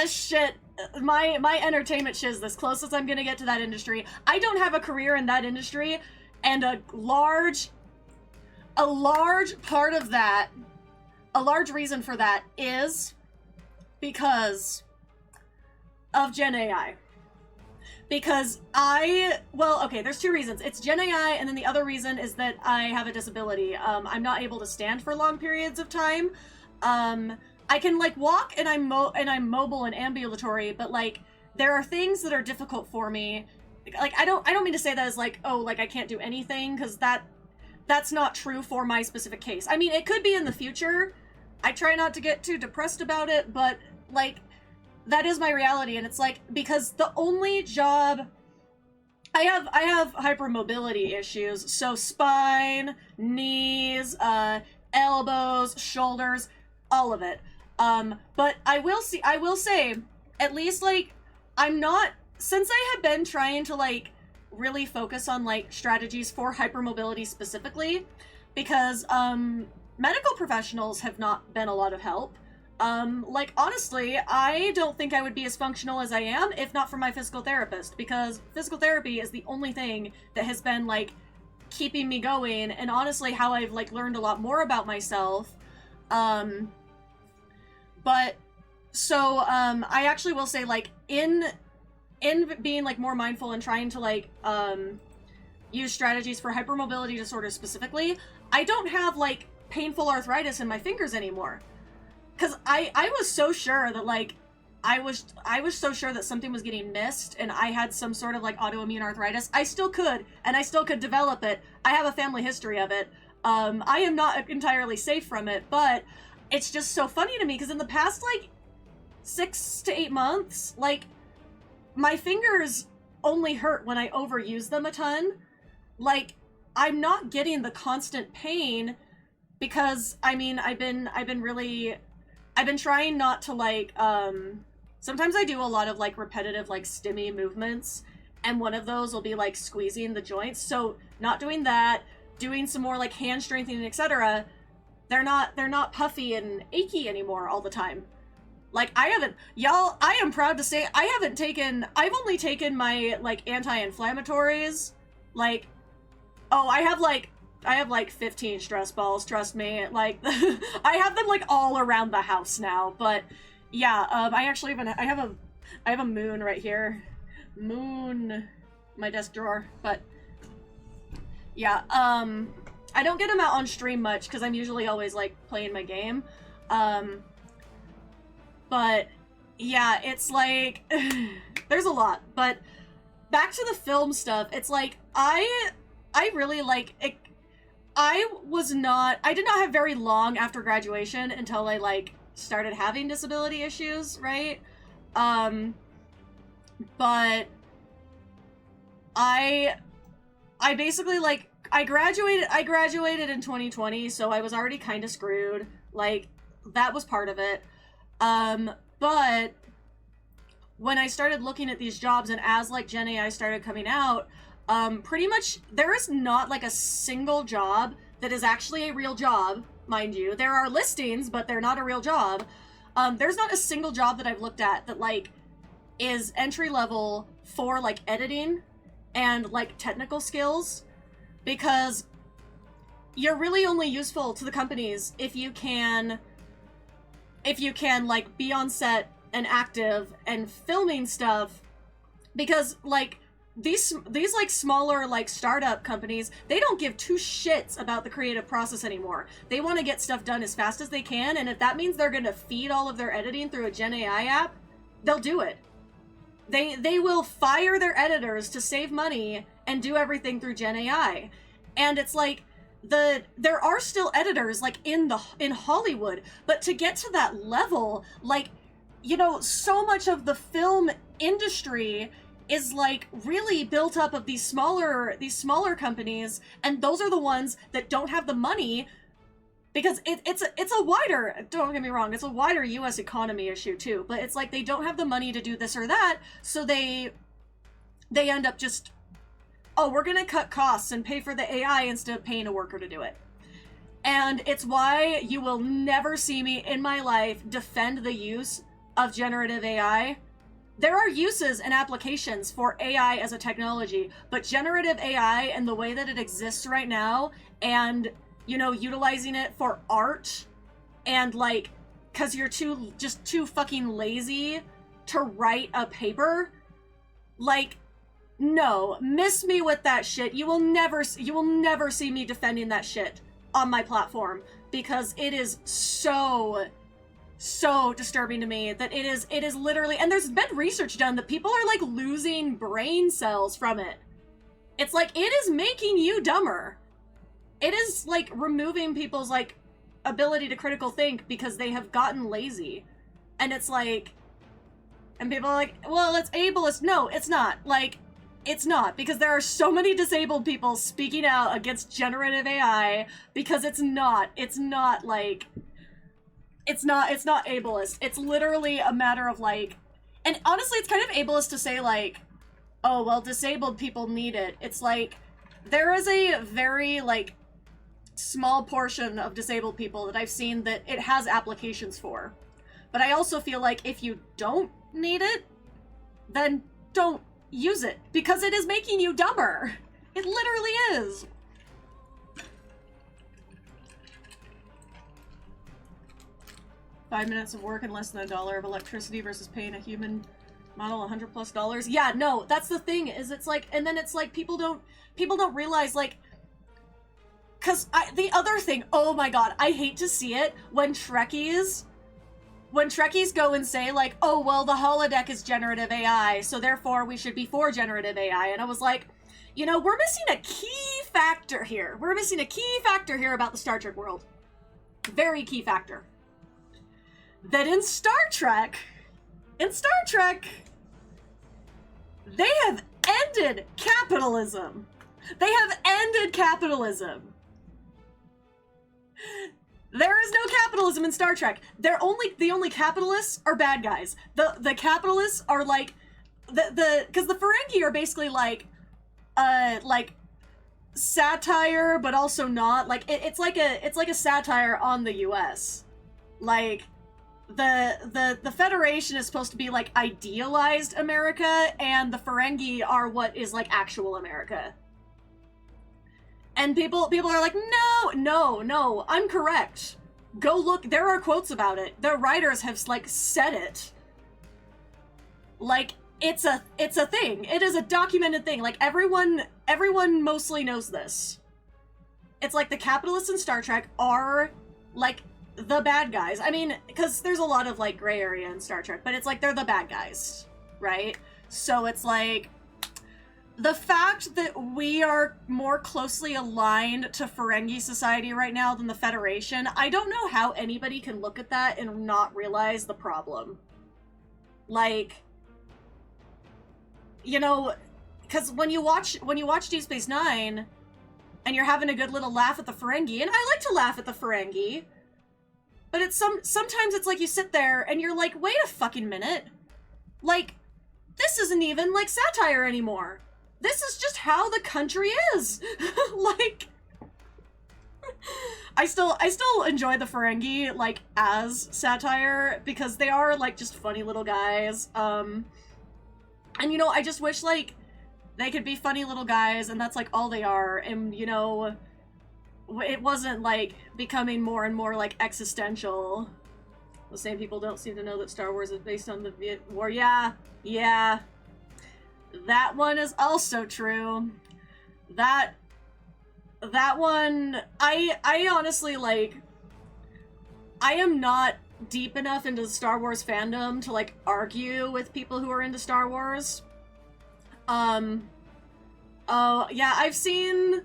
shit, my entertainment shiz, this close as I'm gonna get to that industry. I don't have a career in that industry, and a large part of that, a large reason for that is because of Gen AI. Because there's two reasons. It's Gen AI, and then the other reason is that I have a disability. I'm not able to stand for long periods of time. I can, like, walk, and I'm mobile and ambulatory, but, like, there are things that are difficult for me. Like, I don't mean to say that as, like, oh, like, I can't do anything, because that's not true for my specific case. I mean, it could be in the future. I try not to get too depressed about it, but, like, that is my reality. And it's like, because the only job I have hypermobility issues, so spine, knees, elbows, shoulders, all of it. But I will say, at least, like, since I have been trying to, like, really focus on, like, strategies for hypermobility specifically, because medical professionals have not been a lot of help. Like, honestly, I don't think I would be as functional as I am if not for my physical therapist, because physical therapy is the only thing that has been, like, keeping me going, and honestly how I've, like, learned a lot more about myself. But so I actually will say, like, in being, like, more mindful and trying to, like, use strategies for hypermobility disorders specifically, I don't have, like, painful arthritis in my fingers anymore. Because I was so sure that, like, I was so sure that something was getting missed and I had some sort of, like, autoimmune arthritis. I still could, and I still could develop it. I have a family history of it. I am not entirely safe from it, but it's just so funny to me, because in the past, like, 6 to 8 months, like, my fingers only hurt when I overuse them a ton. Like, I'm not getting the constant pain, because, I mean, I've been trying not to, like, sometimes I do a lot of, like, repetitive, like, stimmy movements, and one of those will be, like, squeezing the joints, so not doing that, doing some more, like, hand strengthening, etc. They're not puffy and achy anymore all the time. Like, I am proud to say, I've only taken my, like, anti-inflammatories, like, oh, I have like 15 stress balls, trust me. Like, I have them, like, all around the house now. But yeah, I actually I have a moon right here. Moon, my desk drawer. But yeah, I don't get them out on stream much because I'm usually always, like, playing my game. But yeah, it's like there's a lot. But back to the film stuff, it's like I really, like, it, I did not have very long after graduation until I, like, started having disability issues, right? But I basically, like, I graduated in 2020, so I was already kind of screwed. Like, that was part of it. But when I started looking at these jobs, and as, like, Gen AI started coming out, pretty much there is not, like, a single job that is actually a real job, mind you. There are listings, but they're not a real job. There's not a single job that I've looked at that, like, is entry level for, like, editing and, like, technical skills, because you're really only useful to the companies if you can, like, be on set and active and filming stuff, because, like, these like smaller, like, startup companies, they don't give two shits about the creative process anymore. They want to get stuff done as fast as they can, and if that means they're going to feed all of their editing through a Gen AI app, they'll do it. They will fire their editors to save money and do everything through Gen AI. And it's like, there are still editors, like, in Hollywood, but to get to that level, like, you know, so much of the film industry is like really built up of these smaller companies, and those are the ones that don't have the money, because it's a wider, don't get me wrong, it's a wider US economy issue too, but it's like they don't have the money to do this or that, so they end up just, oh, we're gonna cut costs and pay for the AI instead of paying a worker to do it. And it's why you will never see me in my life defend the use of generative AI. There are uses and applications for AI as a technology, but generative AI and the way that it exists right now, and, you know, utilizing it for art, and like, cause you're just too fucking lazy to write a paper, like, no, miss me with that shit. You will never see me defending that shit on my platform, because it is so disturbing to me that it is literally, and there's been research done that people are like losing brain cells from it. It's like, it is making you dumber. It is like removing people's like ability to critical think because they have gotten lazy. And it's like, and people are like, well, it's ableist. No, it's not. Like, it's not, because there are so many disabled people speaking out against generative AI, because it's not like, it's not ableist. It's literally a matter of like, and honestly, it's kind of ableist to say like, oh, well, disabled people need it. It's like, there is a very like small portion of disabled people that I've seen that it has applications for. But I also feel like if you don't need it, then don't use it, because it is making you dumber. It literally is. $5 minutes of work and less than $1 of electricity versus paying a human model $100+. Yeah, no, that's the thing, is it's like, and then it's like people don't realize, like, cause the other thing, oh my god, I hate to see it when Trekkies go and say like, oh, well, the holodeck is generative AI, so therefore we should be for generative AI. And I was like, you know, we're missing a key factor here. We're missing a key factor here about the Star Trek world. Very key factor. That in Star Trek, they have ended capitalism. They have ended capitalism. There is no capitalism in Star Trek. The only capitalists are bad guys. The capitalists are like because the Ferengi are basically like satire, but also not. Like it's like a satire on the US. Like the Federation is supposed to be like idealized America, and the Ferengi are what is like actual America. And people are like, no, I'm correct. Go look, there are quotes about it. The writers have, like, said it. Like, it's a thing. It is a documented thing. Like, everyone mostly knows this. It's like the capitalists in Star Trek are, like, the bad guys. I mean, because there's a lot of, like, gray area in Star Trek, but it's like they're the bad guys, right? So it's like, the fact that we are more closely aligned to Ferengi society right now than the Federation, I don't know how anybody can look at that and not realize the problem. Like, you know, because when you watch Deep Space Nine, and you're having a good little laugh at the Ferengi, and I like to laugh at the Ferengi, but it's sometimes it's like you sit there and you're like, wait a fucking minute, like, this isn't even like satire anymore. This is just how the country is. Like, I still enjoy the Ferengi, like, as satire, because they are, like, just funny little guys. And, you know, I just wish, like, they could be funny little guys, and that's, like, all they are. And, you know, it wasn't, like, becoming more and more, like, existential. The same people don't seem to know that Star Wars is based on the Viet War. Yeah. That one is also true. That one, I honestly, like, I am not deep enough into the Star Wars fandom to, like, argue with people who are into Star Wars. Oh, yeah, I've seen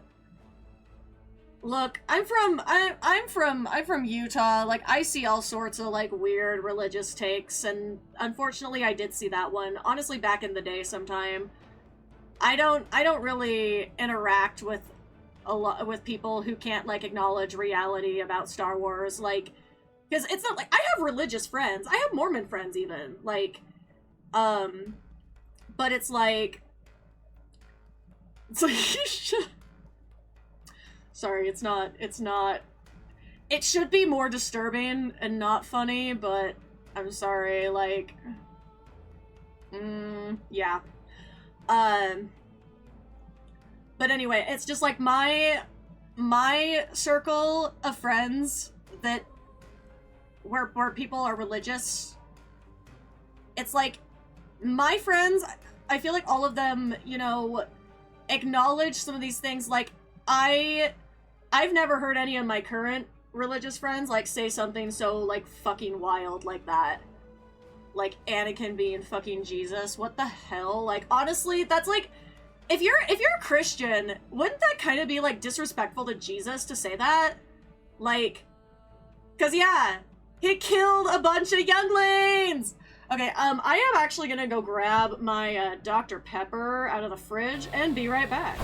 Look, I'm from Utah. Like, I see all sorts of like weird religious takes, and unfortunately I did see that one. Honestly, back in the day sometime. I don't really interact with a lot with people who can't like acknowledge reality about Star Wars, like, because it's not like I have religious friends. I have Mormon friends even. Like, um but it's like sorry, it's not it should be more disturbing and not funny, but I'm sorry, like, yeah. Um, but anyway, it's just like my circle of friends that where people are religious. It's like my friends. I feel like all of them, you know, acknowledge some of these things. Like I've never heard any of my current religious friends like say something so like fucking wild like that. Like Anakin being fucking Jesus. What the hell? Like, honestly, that's like, if you're a Christian, wouldn't that kind of be like disrespectful to Jesus to say that? Like, cause yeah, he killed a bunch of younglings. Okay, I am actually gonna go grab my Dr. Pepper out of the fridge and be right back.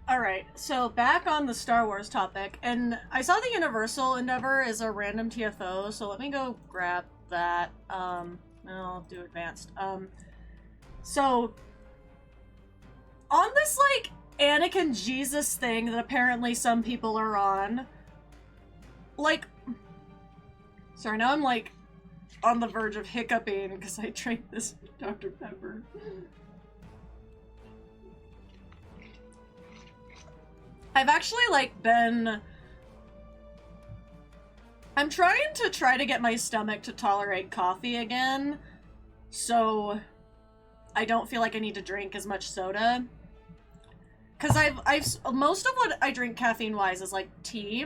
Alright, so back on the Star Wars topic, and I saw the Universal Endeavor is a random TFO, so let me go grab that. I'll do advanced. So, on this, like, Anakin Jesus thing that apparently some people are on, like, sorry, now I'm, like, on the verge of hiccuping because I drank this Dr. Pepper. I've actually, like, I'm trying to get my stomach to tolerate coffee again, so I don't feel like I need to drink as much soda. Because most of what I drink caffeine-wise is, like, tea.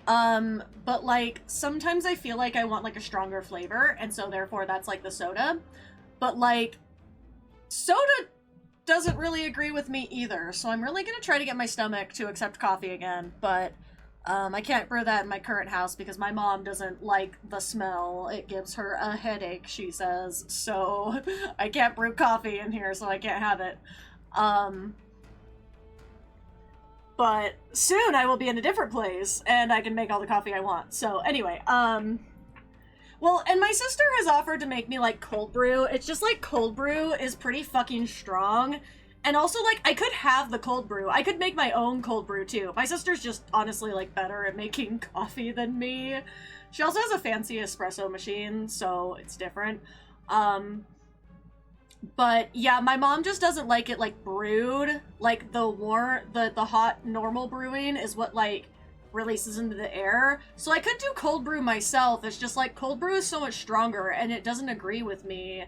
But, like, sometimes I feel like I want, like, a stronger flavor, and so therefore that's, like, the soda. But, like, soda doesn't really agree with me either, so I'm really gonna try to get my stomach to accept coffee again, but I can't brew that in my current house because my mom doesn't like the smell. It gives her a headache, she says, so I can't brew coffee in here, so I can't have it. But soon I will be in a different place, and I can make all the coffee I want. So anyway, well, and my sister has offered to make me, like, cold brew. It's just, like, cold brew is pretty fucking strong. And also, like, I could have the cold brew. I could make my own cold brew, too. My sister's just, honestly, like, better at making coffee than me. She also has a fancy espresso machine, so it's different. But, yeah, my mom just doesn't like it, like, brewed. Like, the hot, normal brewing is what, like, releases into the air. So I could do cold brew myself. It's just like cold brew is so much stronger and it doesn't agree with me.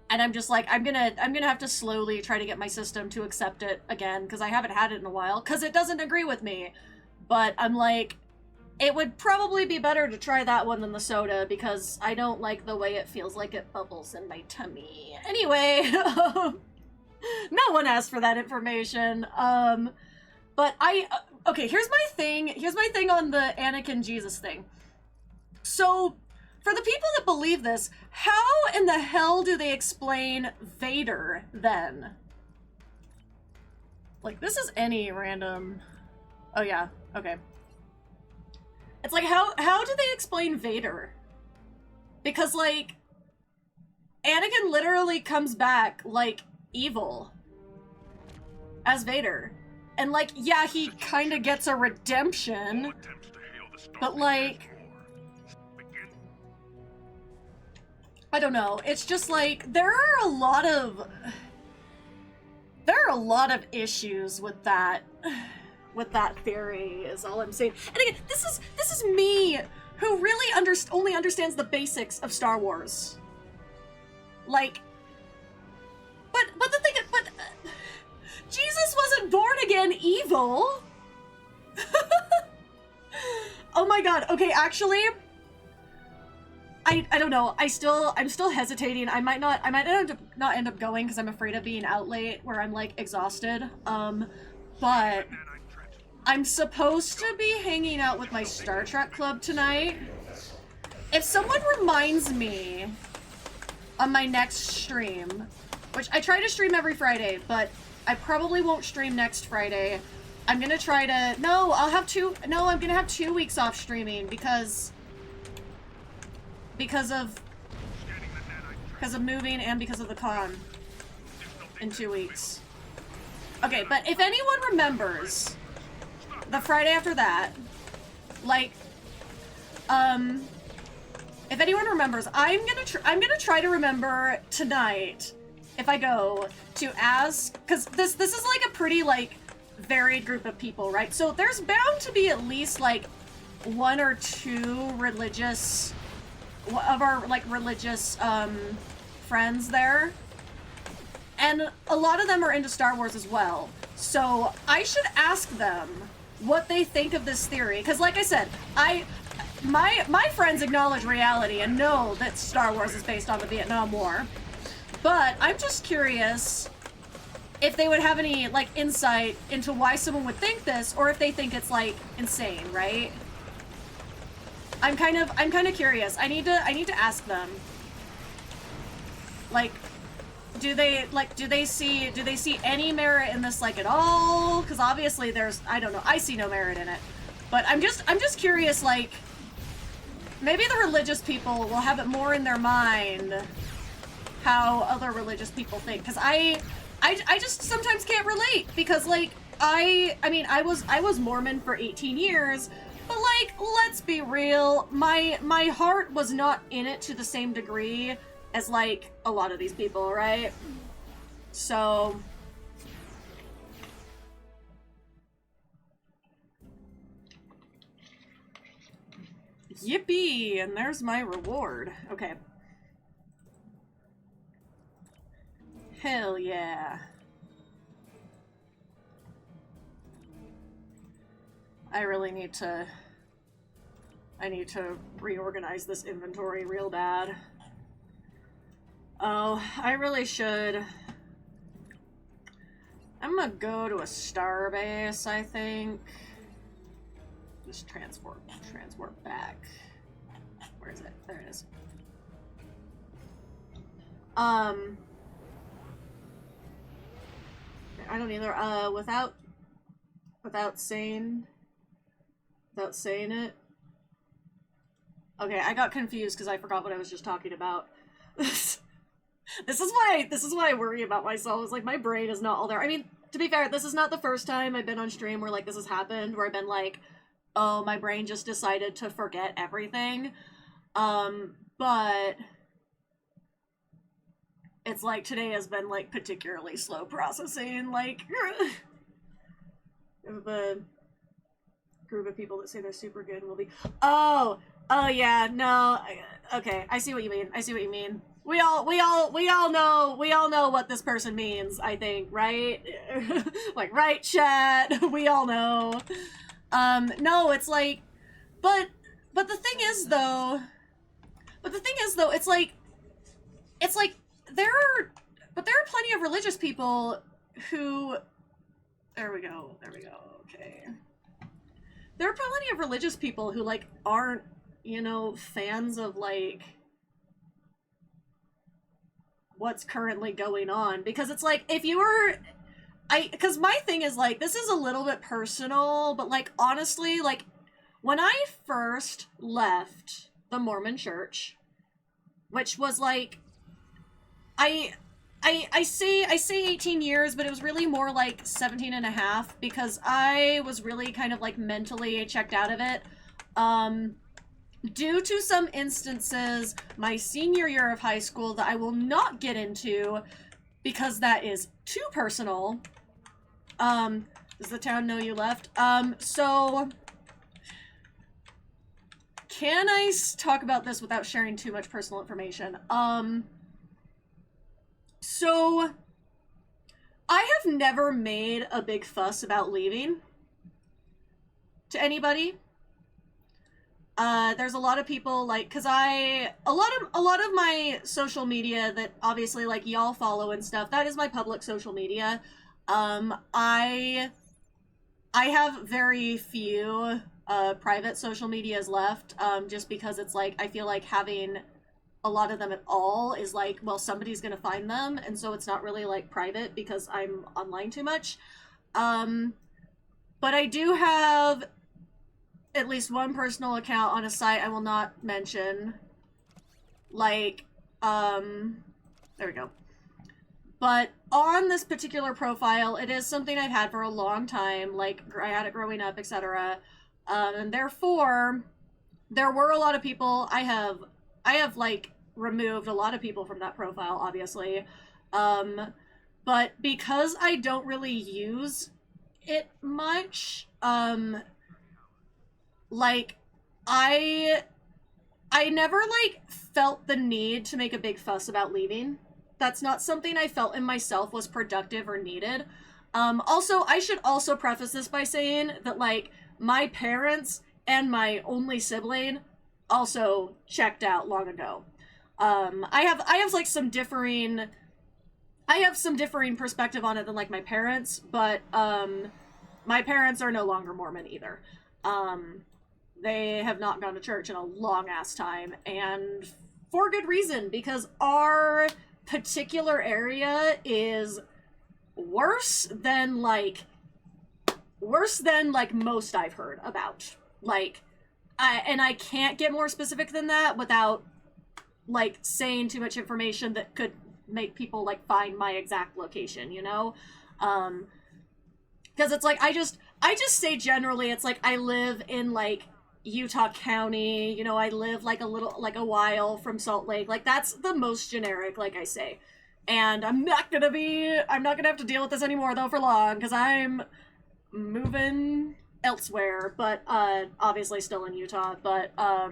And I'm just like, I'm gonna have to slowly try to get my system to accept it again because I haven't had it in a while because it doesn't agree with me. But I'm like, it would probably be better to try that one than the soda because I don't like the way it feels like it bubbles in my tummy. Anyway, no one asked for that information. But okay, here's my thing on the Anakin Jesus thing. So, for the people that believe this, how in the hell do they explain Vader, then? Like, this is any random... Oh, yeah, okay. It's like, how do they explain Vader? Because, like, Anakin literally comes back, like, evil. As Vader. And, like, yeah, he kind of gets a redemption, but, like, I don't know. It's just, like, there are a lot of issues with that theory, is all I'm saying. And again, this is me, who really only understands the basics of Star Wars. Like, but the thing is, Jesus wasn't born again evil! Oh my god, okay, actually, I don't know, I'm still hesitating. I might not end up going because I'm afraid of being out late where I'm, like, exhausted, but I'm supposed to be hanging out with my Star Trek club tonight. If someone reminds me on my next stream, which I try to stream every Friday, but I probably won't stream next Friday. I'm gonna try to... I'm gonna have 2 weeks off streaming because of moving and because of the con in 2 weeks. Okay, but if anyone remembers the Friday after that, like, if anyone remembers, I'm gonna try to remember tonight, if I go, to ask, because this is, like, a pretty, like, varied group of people, right? So there's bound to be at least, like, 1 or 2 religious, of our, like, religious, friends there. And a lot of them are into Star Wars as well. So I should ask them what they think of this theory. Because, like I said, my friends acknowledge reality and know that Star Wars is based on the Vietnam War. But I'm just curious if they would have any, like, insight into why someone would think this, or if they think it's, like, insane, right? I'm kind of curious. I need to ask them. Like, do they see any merit in this, like, at all? Because obviously there's, I don't know, I see no merit in it. But I'm just curious, like, maybe the religious people will have it more in their mind how other religious people think. Because I just sometimes can't relate, because, like, I mean, I was Mormon for 18 years, but, like, let's be real, my heart was not in it to the same degree as, like, a lot of these people, right? So... Yippee! And there's my reward. Okay. Hell yeah. I really need to... I need to reorganize this inventory real bad. Oh, I really should. I'm gonna go to a starbase, I think. Just transport back. Where is it? There it is. I don't either. Without saying it. Okay, I got confused because I forgot what I was just talking about. This is why I worry about myself. It's like my brain is not all there. I mean, to be fair, this is not the first time I've been on stream where, like, this has happened, where I've been like, oh, my brain just decided to forget everything. But it's like today has been, like, particularly slow processing, like, the group of people that say they're super good will be, oh yeah, no, okay, I see what you mean. We all know what this person means, I think, right? Like, right, chat? We all know. No, it's like, but the thing is though, it's like, there are plenty of religious people who, there we go, okay. There are plenty of religious people who, like, aren't, you know, fans of, like, what's currently going on. Because it's like, if you were... because my thing is, like, this is a little bit personal, but, like, honestly, like, when I first left the Mormon church, which was, like, I say 18 years, but it was really more like 17 and a half, because I was really kind of, like, mentally checked out of it. Due to some instances my senior year of high school that I will not get into because that is too personal. Does the town know you left? So can I talk about this without sharing too much personal information? So I have never made a big fuss about leaving to anybody. There's a lot of people, like, cause a lot of my social media that obviously, like, y'all follow and stuff, that is my public social media. I have very few, private social medias left, just because it's like, I feel like having a lot of them at all is like, well, somebody's gonna find them, and so it's not really, like, private because I'm online too much. But I do have at least one personal account on a site I will not mention. Like, there we go. But on this particular profile, it is something I've had for a long time, like, I had it growing up, etc. And therefore, there were a lot of people, I have, like, removed a lot of people from that profile, obviously. But because I don't really use it much, like, I never, like, felt the need to make a big fuss about leaving. That's not something I felt in myself was productive or needed. Also, I should also preface this by saying that, like, my parents and my only sibling also checked out long ago. I have like some differing perspective on it than, like, my parents, but my parents are no longer Mormon either. They have not gone to church in a long ass time, and for good reason, because our particular area is worse than like most I've heard about. Like, I can't get more specific than that without like saying too much information that could make people like find my exact location, you know? Because it's like I just say generally it's like I live in like Utah County, you know, I live like a while from Salt Lake. Like that's the most generic, like I say. And I'm not gonna have to deal with this anymore though for long, because I'm moving elsewhere, but obviously still in Utah. But I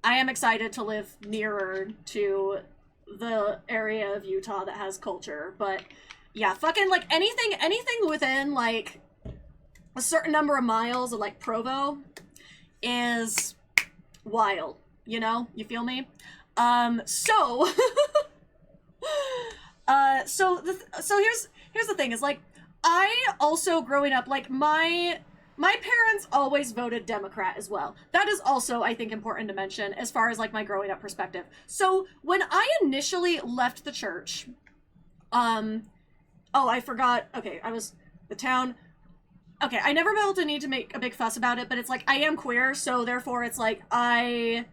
am excited to live nearer to the area of Utah that has culture. But yeah, fucking like anything within like a certain number of miles of like Provo is wild, you know? You feel me? So here's the thing is like I also growing up like my parents always voted Democrat as well. That is also, I think, important to mention as far as like my growing up perspective. So when I initially left the church, oh, I forgot. Okay, the town. Okay, I never felt a need to make a big fuss about it, but it's like I am queer, so therefore it's like I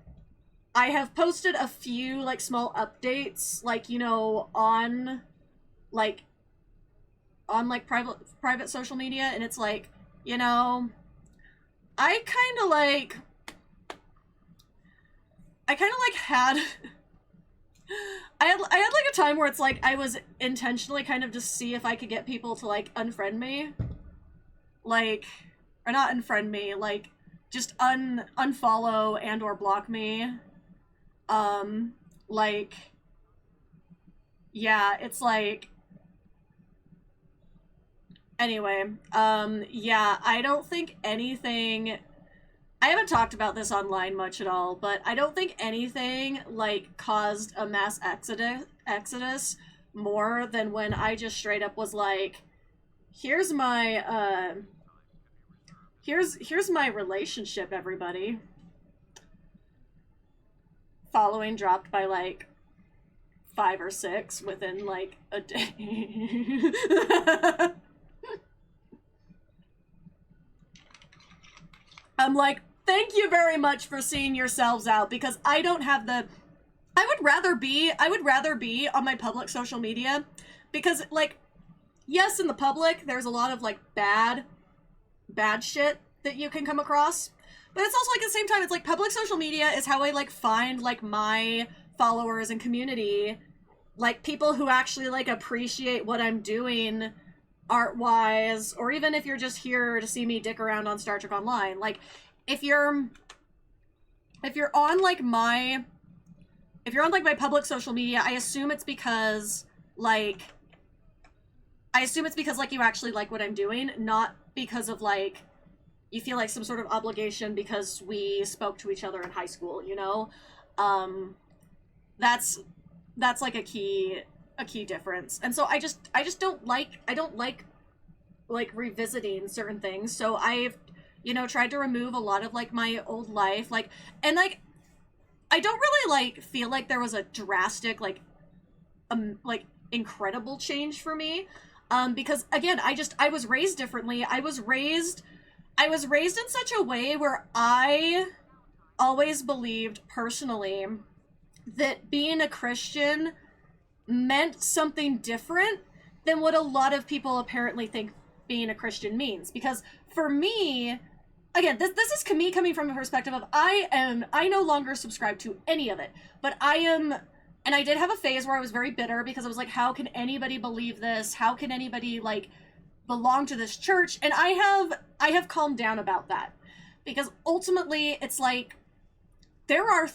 have posted a few like small updates, like, you know, on private social media, and it's like, you know, I kind of like had I had like a time where it's like I was intentionally kind of just see if I could get people to like unfriend me, like, or not unfriend me, like just unfollow and or block me. Like, yeah, it's like, anyway, yeah, I don't think anything, I haven't talked about this online much at all, but I don't think anything, like, caused a mass exodus more than when I just straight up was like, here's my relationship, everybody. Following dropped by, like, 5 or 6 within, like, a day. I'm like, thank you very much for seeing yourselves out, because I don't have the... I would rather be on my public social media, because, like, yes, in the public, there's a lot of, like, bad shit that you can come across. But it's also, like, at the same time, it's, like, public social media is how I, like, find, like, my followers and community. Like, people who actually, like, appreciate what I'm doing art-wise, or even if you're just here to see me dick around on Star Trek Online. Like, if you're on, like, my public social media, I assume it's because, like, you actually like what I'm doing, not because of, like, you feel like some sort of obligation because we spoke to each other in high school, you know? That's like a key difference. And so I don't like revisiting certain things. So I've, you know, tried to remove a lot of like my old life, like, and like I don't really like feel like there was a drastic like incredible change for me, because again, I was raised differently. I was raised in such a way where I always believed personally that being a Christian meant something different than what a lot of people apparently think being a Christian means. Because for me, again, this is me coming from a perspective of I no longer subscribe to any of it, but I am, and I did have a phase where I was very bitter because I was like, how can anybody believe this? How can anybody like belong to this church? And I have calmed down about that, because ultimately it's like there are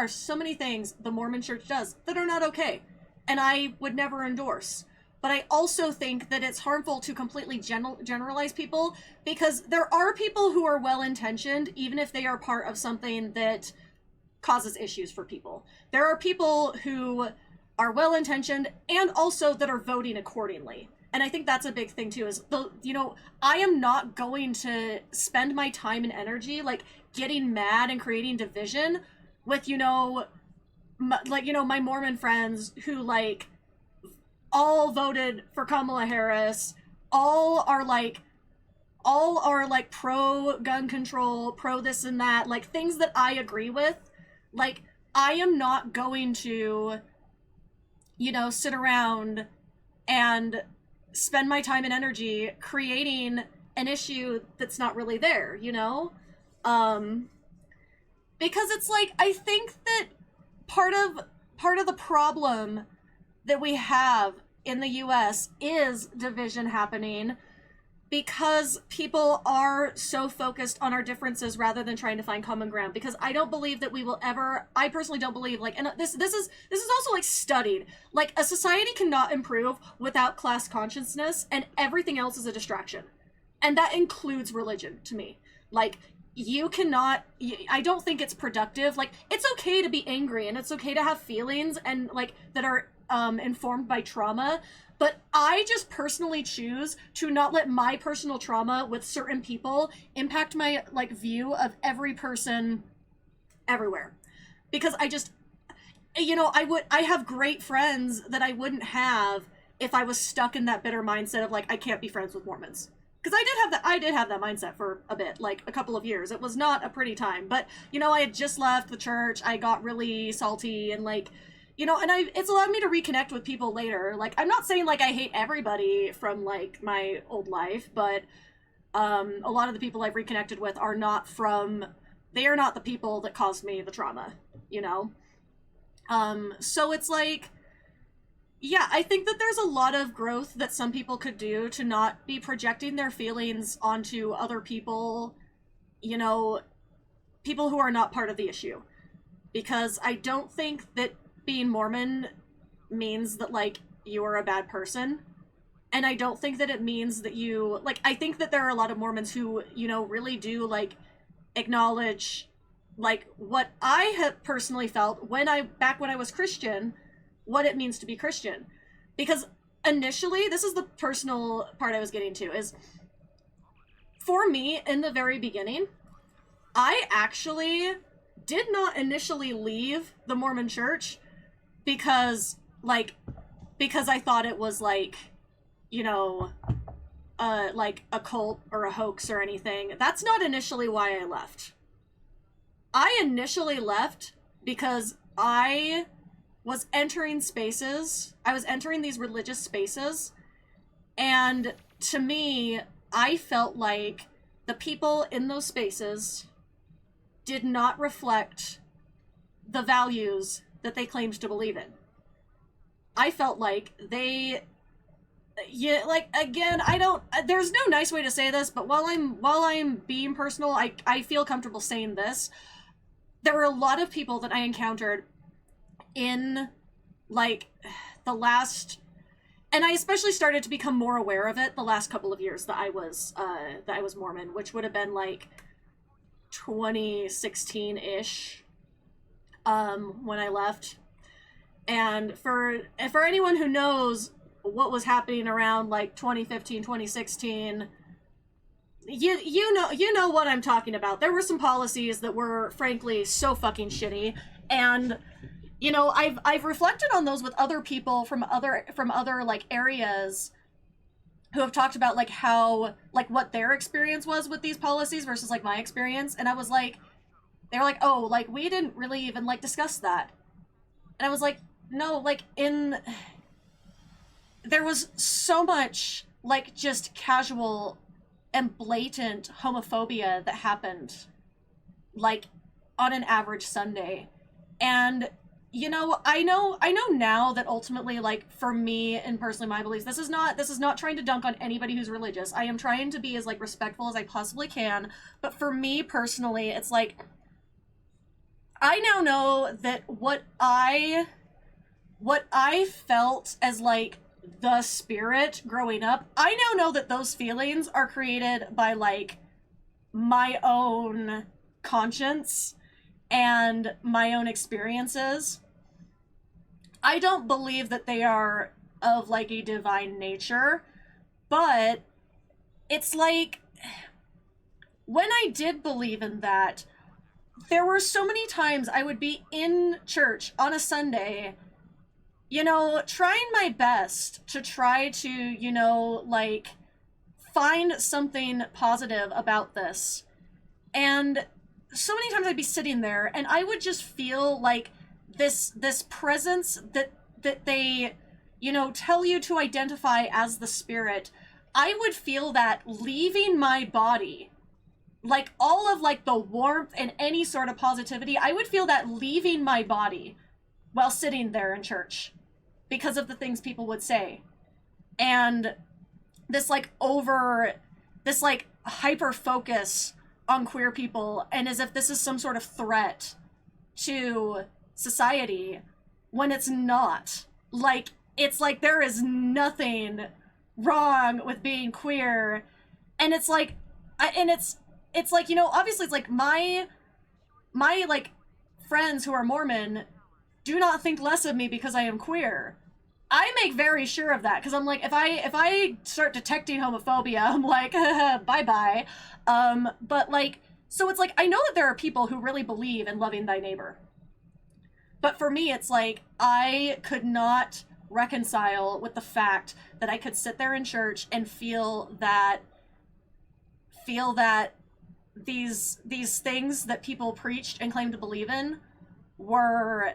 so many things the Mormon church does that are not okay, and I would never endorse. But I also think that it's harmful to completely generalize people, because there are people who are well-intentioned, even if they are part of something that causes issues for people. There are people who are well-intentioned and also that are voting accordingly. And I think that's a big thing too, is, you know, I am not going to spend my time and energy like getting mad and creating division with, you know, like, you know, my Mormon friends who, like, all voted for Kamala Harris, all are like, pro gun control, pro this and that, like things that I agree with. Like, I am not going to, you know, sit around and spend my time and energy creating an issue that's not really there, you know? Because it's like, I think that part of the problem that we have in the US is division happening because people are so focused on our differences rather than trying to find common ground. Because I don't believe that we will ever, I personally don't believe, like, and this is also, like, studied. Like, a society cannot improve without class consciousness, and everything else is a distraction. And that includes religion, to me. Like, you cannot, I don't think it's productive. Like, it's okay to be angry, and it's okay to have feelings, and, like, that are informed by trauma, but I just personally choose to not let my personal trauma with certain people impact my, like, view of every person everywhere. Because I just, you know, I have great friends that I wouldn't have if I was stuck in that bitter mindset of, like, I can't be friends with Mormons. Because I did have that mindset for a bit, like a couple of years. It was not a pretty time, but, you know, I had just left the church. I got really salty and, like, you know, and it's allowed me to reconnect with people later. Like, I'm not saying, like, I hate everybody from, like, my old life, but a lot of the people I've reconnected with are not the people that caused me the trauma, you know? So it's like, yeah, I think that there's a lot of growth that some people could do to not be projecting their feelings onto other people, you know, people who are not part of the issue. Because I don't think that being Mormon means that, like, you're a bad person. And I don't think that it means that you, like, I think that there are a lot of Mormons who, you know, really do, like, acknowledge, like, what I have personally felt back when I was Christian, what it means to be Christian. Because initially, this is the personal part I was getting to, is for me, in the very beginning, I actually did not initially leave the Mormon church because I thought it was, like, you know, like a cult or a hoax or anything. That's not initially why I left. I initially left because I was entering spaces. I was entering these religious spaces, and to me, I felt like the people in those spaces did not reflect the values that they claimed to believe in. I felt like like, again, there's no nice way to say this, but while I'm being personal, I feel comfortable saying this. There were a lot of people that I encountered in, like, the last, and I especially started to become more aware of it the last couple of years that I was Mormon, which would have been, like, 2016-ish, when I left. And for anyone who knows what was happening around, like, 2015, 2016, you know what I'm talking about. There were some policies that were, frankly, so fucking shitty, and, you know, I've reflected on those with other people from other like, areas who have talked about, like, how, like, what their experience was with these policies versus, like, my experience. And I was like, they were like, oh, like, we didn't really even, like, discuss that. And I was like, no, like, there was so much, like, just casual and blatant homophobia that happened, like, on an average Sunday. And, you know, I know now that ultimately, like, for me and personally my beliefs, this is not trying to dunk on anybody who's religious. I am trying to be as, like, respectful as I possibly can. But for me personally, it's like, I now know that what I felt as, like, the spirit growing up, I now know that those feelings are created by, like, my own conscience and my own experiences. I don't believe that they are of, like, a divine nature, but it's like, when I did believe in that, there were so many times I would be in church on a Sunday, you know, trying my best to try to, you know, like, find something positive about this. And so many times I'd be sitting there and I would just feel like this presence that they, you know, tell you to identify as the spirit. I would feel that leaving my body, like all of like the warmth and any sort of positivity, I would feel that leaving my body while sitting there in church because of the things people would say. And this like over this like hyper focus on queer people, and as if this is some sort of threat to society, when it's not. Like, it's like there is nothing wrong with being queer. And it's like, it's like, you know, obviously it's like my like friends who are Mormon do not think less of me because I am queer. I make very sure of that, because I'm like, if I start detecting homophobia, I'm like, bye bye. But like, so it's like, I know that there are people who really believe in loving thy neighbor, but for me, it's like I could not reconcile with the fact that I could sit there in church and feel that these things that people preached and claimed to believe in were,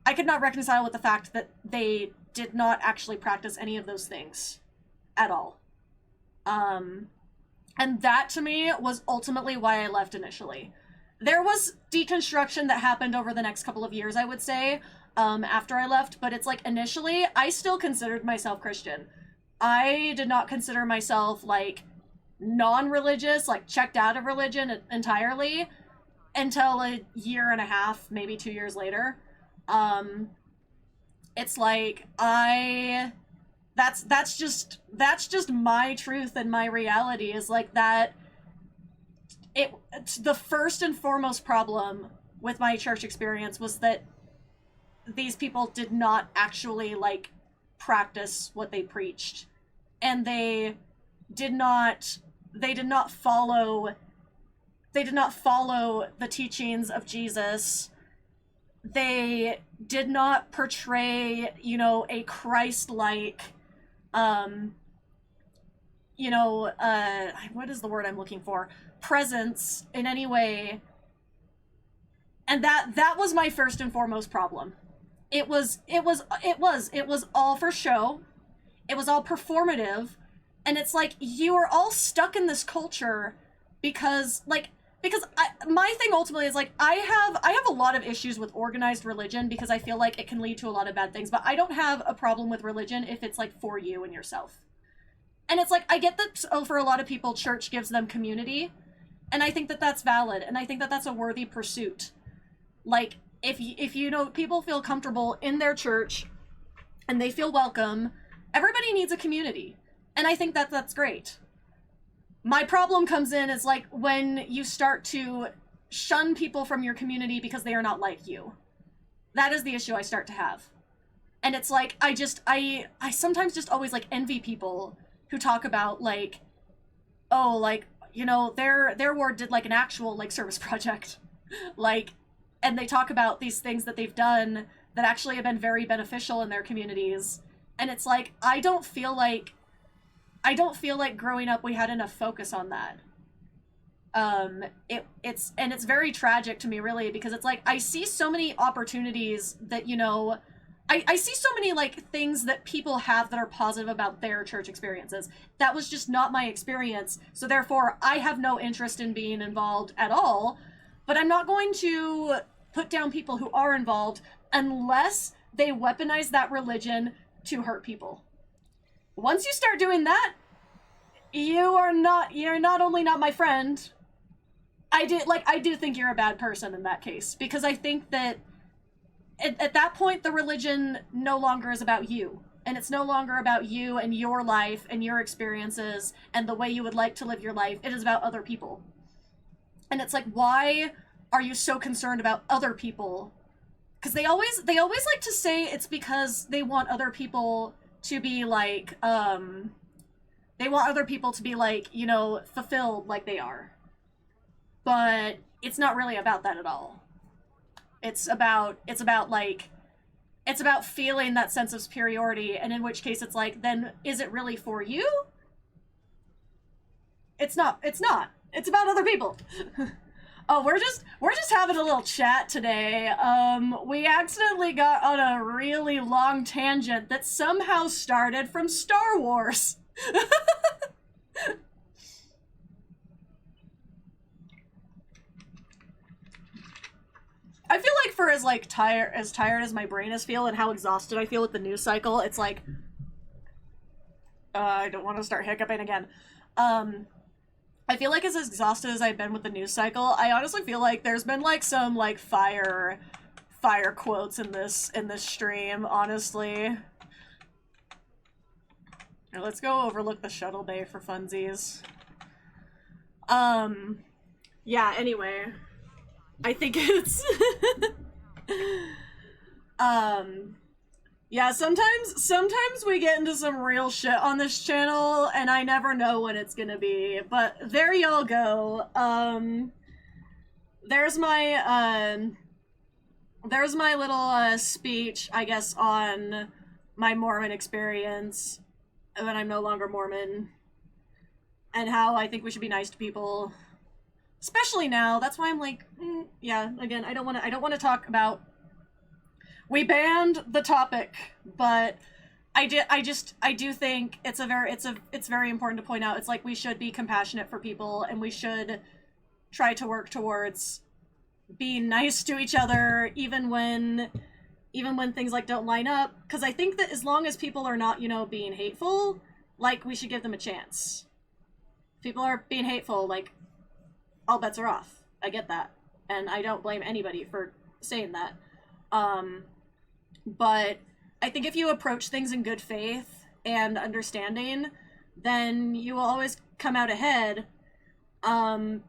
I could not reconcile with the fact that they did not actually practice any of those things at all. And that to me was ultimately why I left initially. There was deconstruction that happened over the next couple of years, I would say, after I left, but it's like initially I still considered myself Christian. I did not consider myself like non-religious, like checked out of religion entirely until a year and a half, maybe 2 years later. It's like that's just my truth and my reality is like that. It's the first and foremost problem with my church experience was that these people did not actually like practice what they preached, and they did not follow the teachings of Jesus. They did not portray, you know, a Christ-like, you know, what is the word I'm looking for? Presence in any way. And that was my first and foremost problem. It was all for show. It was all performative. And it's like, you are all stuck in this culture because my thing ultimately is like, I have a lot of issues with organized religion because I feel like it can lead to a lot of bad things, but I don't have a problem with religion if it's like for you and yourself. And it's like, I get that for a lot of people, church gives them community, and I think that that's valid, and I think that that's a worthy pursuit. Like, if you know, people feel comfortable in their church and they feel welcome, everybody needs a community. And I think that that's great. My problem comes in is like when you start to shun people from your community because they are not like you. That is the issue I start to have. And it's like, I sometimes just always like envy people who talk about like, oh, like, you know, their ward did like an actual like service project. Like, and they talk about these things that they've done that actually have been very beneficial in their communities. And it's like, I don't feel like growing up we had enough focus on that. It's very tragic to me, really, because it's like I see so many opportunities that, you know, I see so many like things that people have that are positive about their church experiences. That was just not my experience, so therefore I have no interest in being involved at all. But I'm not going to put down people who are involved unless they weaponize that religion to hurt people. Once you start doing that, you're not only not my friend, I do think you're a bad person in that case, because I think that at that point the religion no longer is about you, and it's no longer about you and your life and your experiences and the way you would like to live your life. It is about other people. And it's like, why are you so concerned about other people? Because they always like to say it's because they want other people to be like, they want other people to be like, you know, fulfilled like they are. But it's not really about that at all. It's about feeling that sense of superiority, and in which case it's like, then is it really for you? It's not. It's about other people. Oh, we're just having a little chat today. We accidentally got on a really long tangent that somehow started from Star Wars. I feel like for as tired as my brain is feeling and how exhausted I feel with the news cycle, it's like I don't want to start hiccuping again. I feel like as exhausted as I've been with the news cycle, I honestly feel like there's been like some like fire quotes in this stream, honestly. Here, let's go overlook the shuttle bay for funsies. Yeah, anyway. I think it's yeah, sometimes we get into some real shit on this channel and I never know when it's gonna be, but there y'all go. There's my little speech, I guess, on my Mormon experience when I'm no longer Mormon, and how I think we should be nice to people. Especially now. That's why I'm like, yeah, again, I don't want to talk about... We banned the topic, but I do think it's very important to point out, it's like we should be compassionate for people, and we should try to work towards being nice to each other, even when things like don't line up, because I think that as long as people are not, you know, being hateful, like, we should give them a chance. If people are being hateful, like, all bets are off. I get that. And I don't blame anybody for saying that. But I think if you approach things in good faith and understanding, then you will always come out ahead.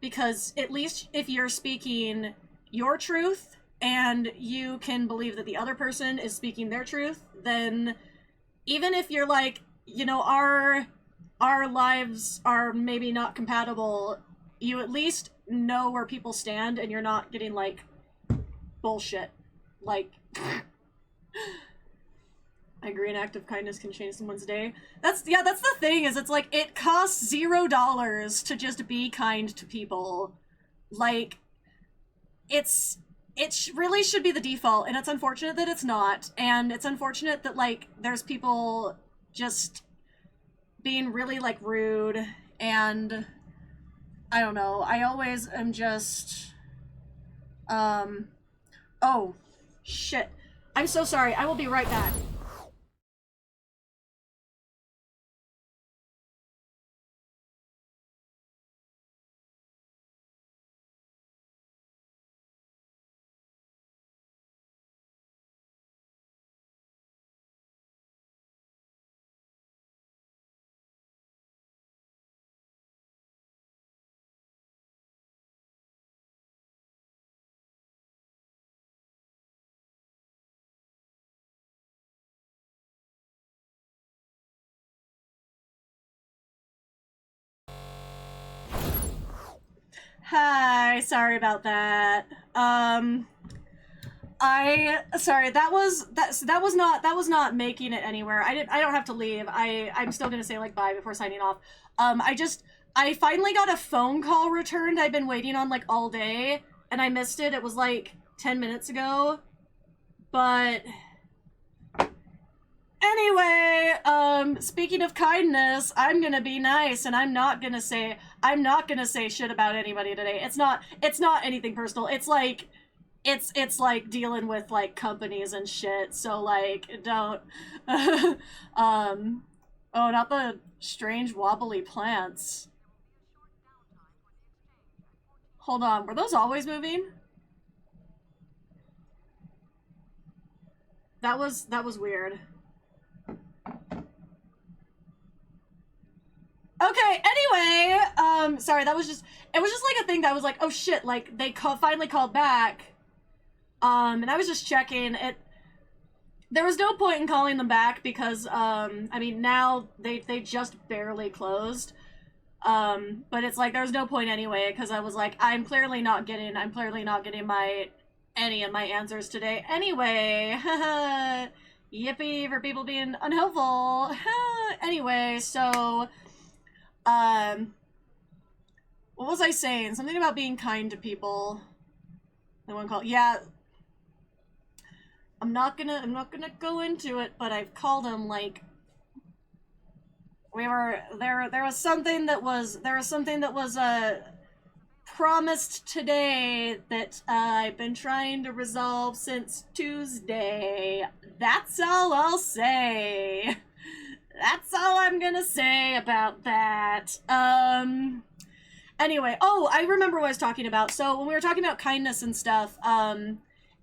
Because at least if you're speaking your truth and you can believe that the other person is speaking their truth, then even if you're like, you know, our lives are maybe not compatible, you at least know where people stand and you're not getting, like, bullshit. Like, I agree, an act of kindness can change someone's day. That's the thing, is it's like, it costs $0 to just be kind to people. Like, it really should be the default, and it's unfortunate that it's not, and it's unfortunate that, like, there's people just being really, like, rude, and I don't know, I always am just, oh, shit. I'm so sorry, I will be right back. Hi, sorry about that. Sorry, that was not making it anywhere. I don't have to leave. I'm still gonna say, like, bye before signing off. I finally got a phone call returned I've been waiting on, like, all day, and I missed it. It was like 10 minutes ago. But anyway, speaking of kindness, I'm gonna be nice, and I'm not gonna say shit about anybody today. It's not anything personal. It's like, it's like dealing with, like, companies and shit, so, like, don't, oh, not the strange wobbly plants. Hold on, were those always moving? That was weird. Okay, anyway, sorry, it was just like a thing that was like, oh shit, like, they finally called back, and I was just checking it. There was no point in calling them back because, I mean, now they just barely closed, But it's like, there's no point anyway, because I was like, I'm clearly not getting any of my answers today anyway. Yippee for people being unhelpful. Anyway, so, what was I saying? Something about being kind to people. I want to call, yeah. I'm not gonna go into it, but I've called him, like, there was something that was promised today that I've been trying to resolve since Tuesday. That's all I'll say. That's all I'm gonna say about that. Anyway, oh, I remember what I was talking about. So when we were talking about kindness and stuff,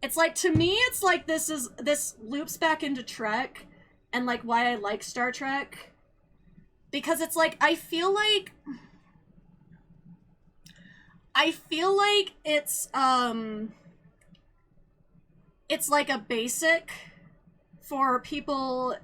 it's like, to me, it's like this loops back into Trek and like why I like Star Trek. Because it's like, I feel like it's like a basic for people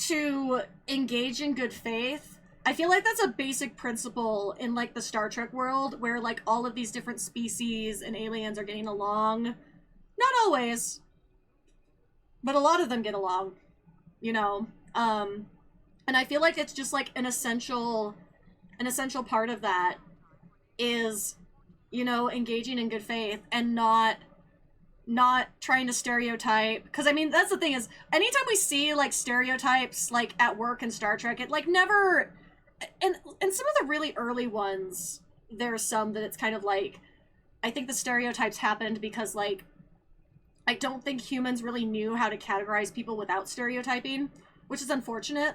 to engage in good faith. I feel like that's a basic principle in like the Star Trek world, where like all of these different species and aliens are getting along. Not always, but a lot of them get along, you know. And I feel like it's just like an essential part of that is, you know, engaging in good faith and not trying to stereotype. Because I mean, that's the thing, is anytime we see like stereotypes like at work in Star Trek, it like never, and some of the really early ones, there's some that it's kind of like, I think the stereotypes happened because like I don't think humans really knew how to categorize people without stereotyping, which is unfortunate.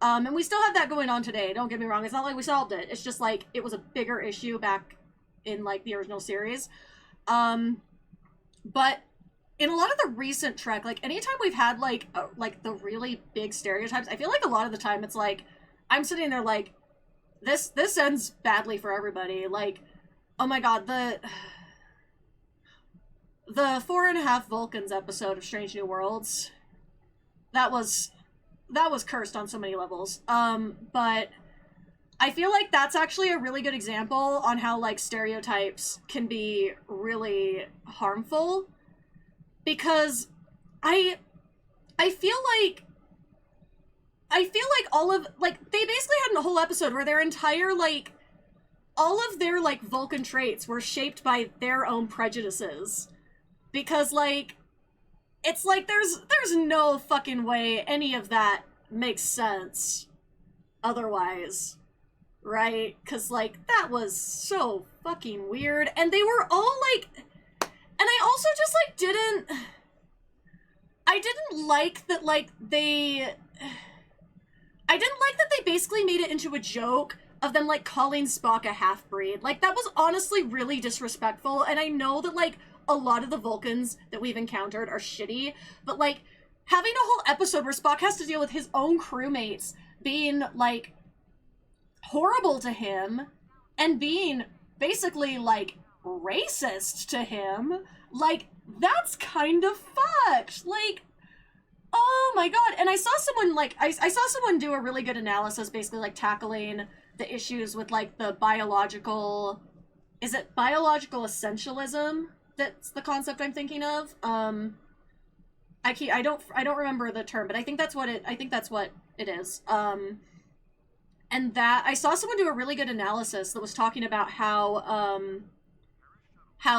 And we still have that going on today, don't get me wrong. It's not like we solved it. It's just like, it was a bigger issue back in like the original series. But in a lot of the recent Trek, like anytime we've had like the really big stereotypes, I feel like a lot of the time it's like, I'm sitting there like, this ends badly for everybody. Like, oh my god, the 4.5 Vulcans episode of Strange New Worlds, that was cursed on so many levels. But I feel like that's actually a really good example on how like stereotypes can be really harmful, because I feel like all of, like, they basically had a whole episode where their entire like all of their like Vulcan traits were shaped by their own prejudices, because like, it's like there's no fucking way any of that makes sense otherwise, right? Because like, that was so fucking weird, and they were all like, and I also just like I didn't like that, like they basically made it into a joke of them like calling Spock a half-breed. Like, that was honestly really disrespectful, and I know that like a lot of the Vulcans that we've encountered are shitty, but like, having a whole episode where Spock has to deal with his own crewmates being like horrible to him and being basically like racist to him, like, that's kind of fucked. Like, oh my god. And I saw someone like, I saw someone do a really good analysis, basically like tackling the issues with like the biological, is it biological essentialism? That's the concept I'm thinking of. I don't remember the term, but I think that's what it is. And that, I saw someone do a really good analysis that was talking about how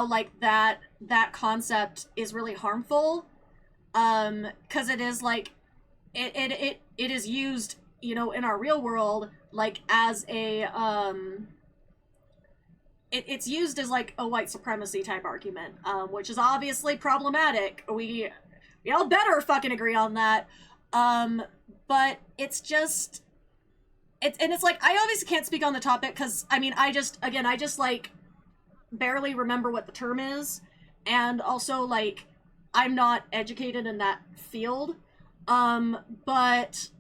like that concept is really harmful, because it is like, it is used, you know, in our real world, like as a it's used as like a white supremacy type argument, which is obviously problematic. We all better fucking agree on that. But it's just, it's like, I obviously can't speak on the topic because I mean, I just like barely remember what the term is, and also like, I'm not educated in that field. But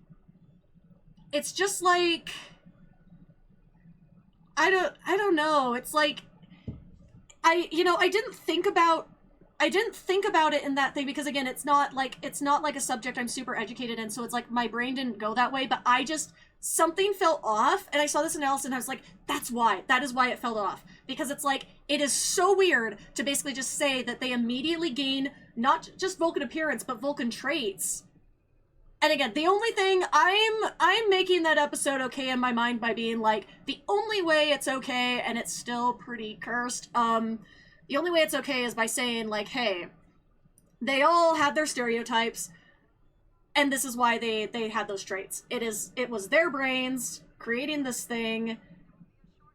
it's just like, I don't know. It's like, I didn't think about I didn't think about it in that thing because, again, it's not like a subject I'm super educated in, so it's like my brain didn't go that way, but something fell off, and I saw this analysis and I was like, that is why it fell off. Because it's like, it is so weird to basically just say that they immediately gain not just Vulcan appearance, but Vulcan traits. And again, the only thing, I'm making that episode okay in my mind by being like, the only way it's okay, and it's still pretty cursed, the only way it's okay is by saying, like, hey, they all had their stereotypes, and this is why they had those traits. It was their brains creating this thing,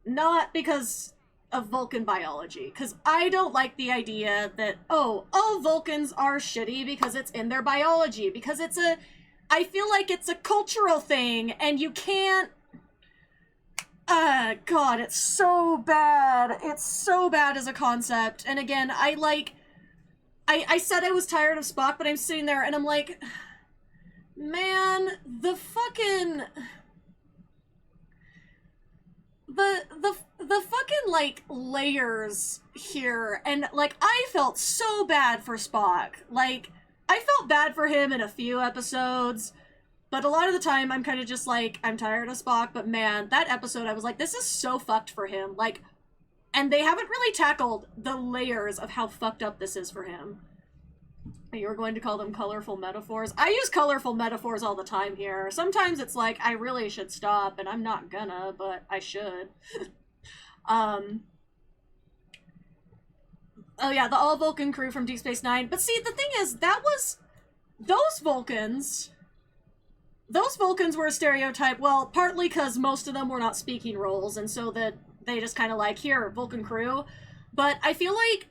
not because of Vulcan biology. Because I don't like the idea that, oh, all Vulcans are shitty because it's in their biology. Because I feel like it's a cultural thing, and you can't... God, it's so bad. It's so bad as a concept. And again, I said I was tired of Spock, but I'm sitting there and I'm like, man, the fucking... The fucking, like, layers here, and, like, I felt so bad for Spock. Like, I felt bad for him in a few episodes, but a lot of the time I'm kind of just like, I'm tired of Spock, but man, that episode I was like, this is so fucked for him. Like, and they haven't really tackled the layers of how fucked up this is for him. You were going to call them colorful metaphors? I use colorful metaphors all the time here. Sometimes it's like, I really should stop, and I'm not gonna, but I should. Oh yeah, the all-Vulcan crew from Deep Space Nine. But see, the thing is, those Vulcans were a stereotype, well, partly because most of them were not speaking roles, and so that they just kind of like, here, Vulcan crew. But I feel like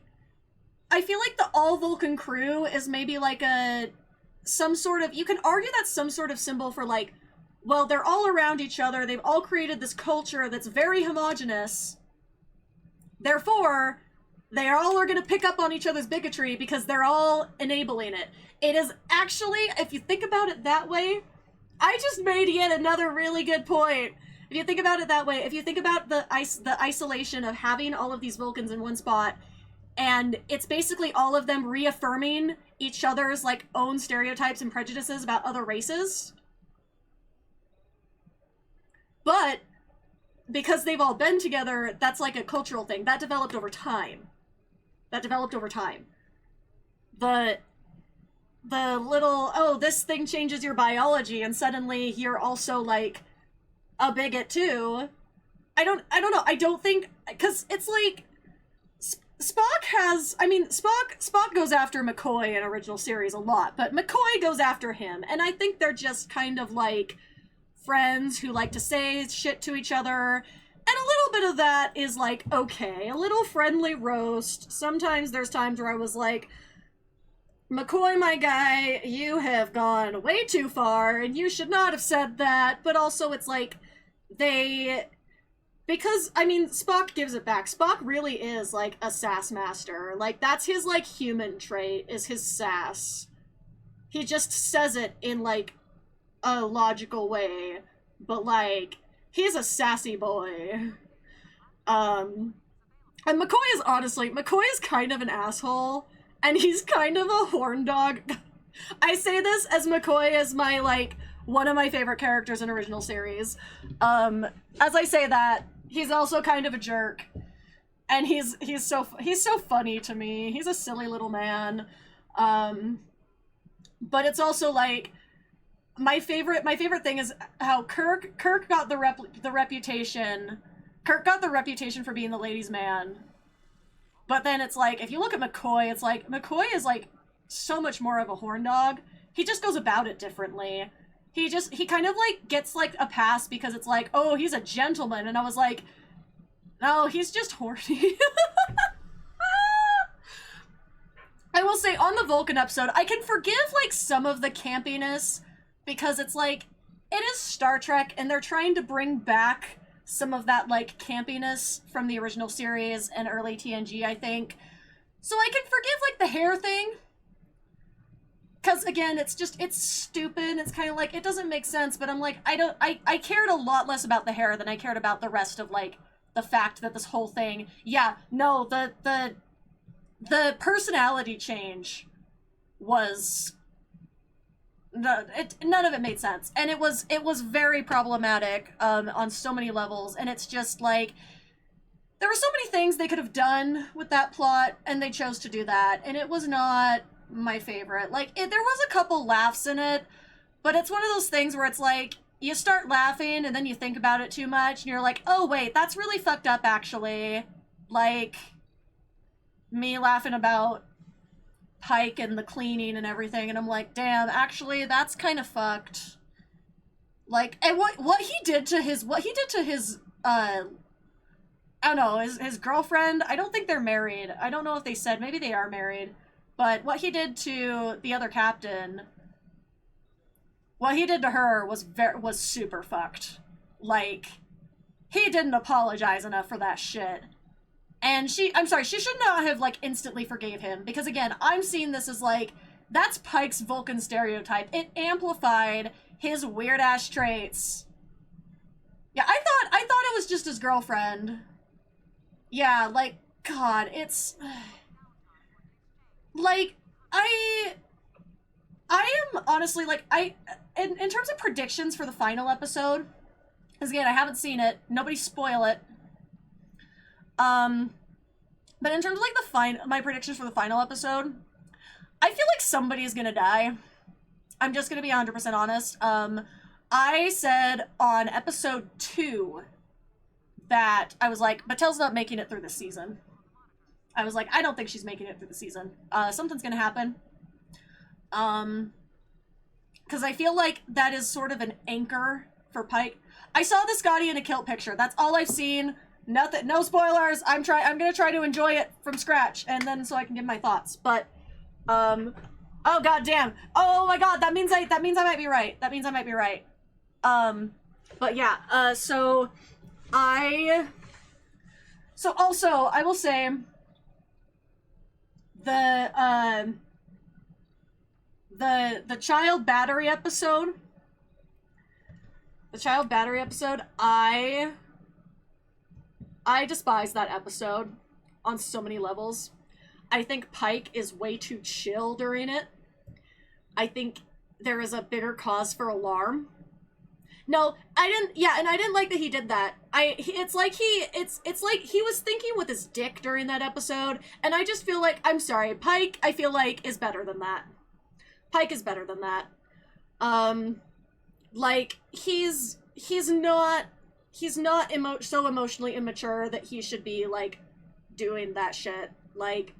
the all-Vulcan crew is maybe like some sort of, you can argue that's some sort of symbol for like, well, they're all around each other, they've all created this culture that's very homogenous, therefore, they all are going to pick up on each other's bigotry because they're all enabling it. It is actually, if you think about it that way, I just made yet another really good point. If you think about it that way, if you think about the isolation of having all of these Vulcans in one spot, and it's basically all of them reaffirming each other's, like, own stereotypes and prejudices about other races. But, because they've all been together, that's like a cultural thing. That developed over time. The little, oh, this thing changes your biology, and suddenly you're also, like, a bigot, too. I don't know, I don't think, because it's like... Spock goes after McCoy in original series a lot, but McCoy goes after him, and I think they're just kind of like friends who like to say shit to each other, and a little bit of that is like, okay, a little friendly roast. Sometimes there's times where I was like, McCoy, my guy, you have gone way too far, and you should not have said that, but also it's like, because, I mean, Spock gives it back. Spock really is, like, a sass master. Like, that's his, like, human trait, is his sass. He just says it in, like, a logical way. But, like, he's a sassy boy. And McCoy is kind of an asshole. And he's kind of a horn dog. I say this as McCoy is my, like, one of my favorite characters in original series. As I say that, he's also kind of a jerk, and he's so funny to me. He's a silly little man, but it's also like my favorite thing is how Kirk got the reputation. Kirk got the reputation for being the ladies' man, but then it's like if you look at McCoy, it's like McCoy is like so much more of a horn dog. He just goes about it differently. He kind of, like, gets, like, a pass because it's like, oh, he's a gentleman. And I was like, no, he's just horny. I will say, on the Vulcan episode, I can forgive, like, some of the campiness because it's like, it is Star Trek, and they're trying to bring back some of that, like, campiness from the original series and early TNG, I think. So I can forgive, like, the hair thing. Because, again, it's stupid. It's kind of like, it doesn't make sense, but I'm like, I cared a lot less about the hair than I cared about the rest of, like, the fact that this whole thing, yeah, no, the the personality change was none of it made sense, and it was very problematic on so many levels. And it's just like there were so many things they could have done with that plot, and they chose to do that, and it was not my favorite. Like there was a couple laughs in it, but it's one of those things where it's like you start laughing and then you think about it too much and you're like, oh wait, that's really fucked up actually. Like me laughing about Pike and the cleaning and everything, and I'm like, damn, actually that's kind of fucked. Like, and what he did to his I don't know, his girlfriend, I don't think they're married. I don't know if they said, maybe they are married. But what he did to the other captain, what he did to her was super fucked. Like, he didn't apologize enough for that shit. And I'm sorry, she should not have, like, instantly forgave him. Because, again, I'm seeing this as, like, that's Pike's Vulcan stereotype. It amplified his weird-ass traits. Yeah, I thought it was just his girlfriend. Yeah, like, God, it's... Like, I am honestly, like, in terms of predictions for the final episode, because again, I haven't seen it, nobody spoil it, but in terms of, like, my predictions for the final episode, I feel like somebody is gonna die. I'm just gonna be 100% honest. I said on episode 2 that I was like, Mattel's not making it through this season. I was like, I don't think she's making it through the season. Something's gonna happen. Because I feel like that is sort of an anchor for Pike. I saw the Scotty in a kilt picture. That's all I've seen. Nothing, no spoilers. I'm gonna try to enjoy it from scratch, and then so I can give my thoughts. But, oh god damn. Oh my god, that means I might be right. That means I might be right. But yeah, so also, I will say, the child battery episode, I despise that episode on so many levels. I think Pike is way too chill during it. I think there is a bigger cause for alarm. No, I didn't like that he did that. It's like he was thinking with his dick during that episode, and I just feel like, I'm sorry, Pike, I feel like, is better than that. Pike is better than that. Like, he's not so emotionally immature that he should be, like, doing that shit. Like,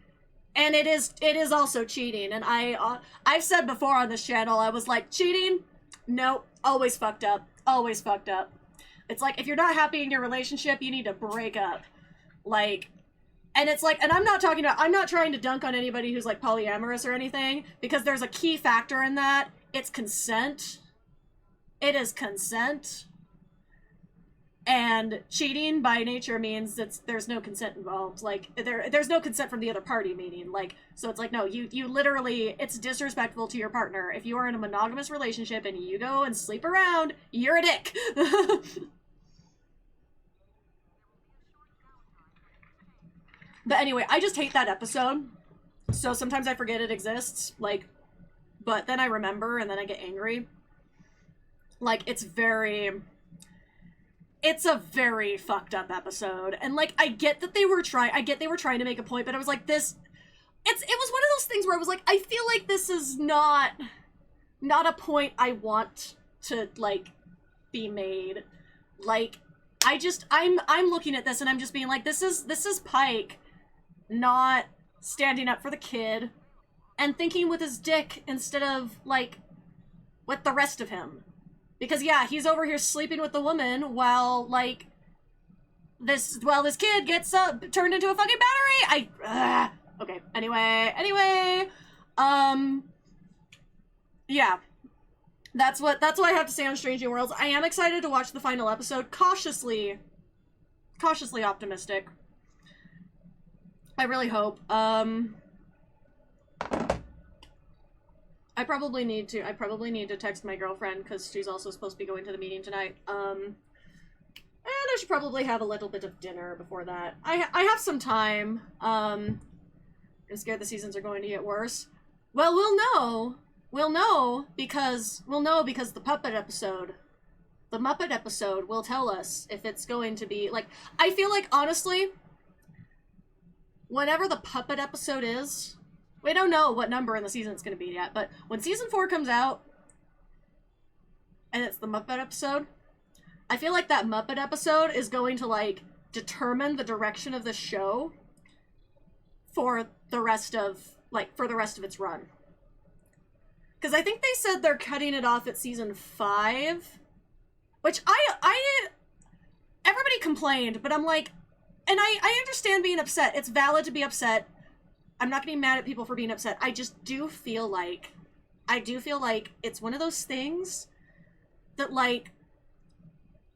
and it is also cheating, and I've said before on this channel, I was like, cheating? Nope, always fucked up. Always fucked up. It's like, if you're not happy in your relationship, you need to break up. Like, and it's like, and I'm not trying to dunk on anybody who's, like, polyamorous or anything, because there's a key factor in that. It's consent. It is consent. And cheating by nature means that there's no consent involved. Like, there's no consent from the other party, meaning, like, so it's like, no, you literally, it's disrespectful to your partner. If you are in a monogamous relationship and you go and sleep around, you're a dick. But anyway, I just hate that episode. So sometimes I forget it exists, like, but then I remember and then I get angry. Like, it's a very fucked up episode. And, like, I get they were trying to make a point, but I was like, it was one of those things where I was like, I feel like this is not a point I want to, like, be made. Like, I'm looking at this and I'm just being like, this is Pike not standing up for the kid and thinking with his dick instead of, like, with the rest of him. Because, yeah, he's over here sleeping with the woman while, like, this kid gets turned into a fucking battery. Okay. Anyway, yeah. That's what I have to say on Strange New Worlds. I am excited to watch the final episode. Cautiously optimistic. I really hope. I probably need to text my girlfriend, because she's also supposed to be going to the meeting tonight. And I should probably have a little bit of dinner before that. I have some time. I'm scared the seasons are going to get worse. Well, we'll know. We'll know because the puppet episode. The Muppet episode will tell us if it's going to be, like, I feel like, honestly, whenever the puppet episode is, we don't know what number in the season it's going to be yet, but when season 4 comes out, and it's the Muppet episode, I feel like that Muppet episode is going to, like, determine the direction of the show for the rest of its run. Because I think they said they're cutting it off at season 5, which everybody complained, but I'm like, and I understand being upset. It's valid to be upset. I'm not getting mad at people for being upset. I just do feel like it's one of those things that, like,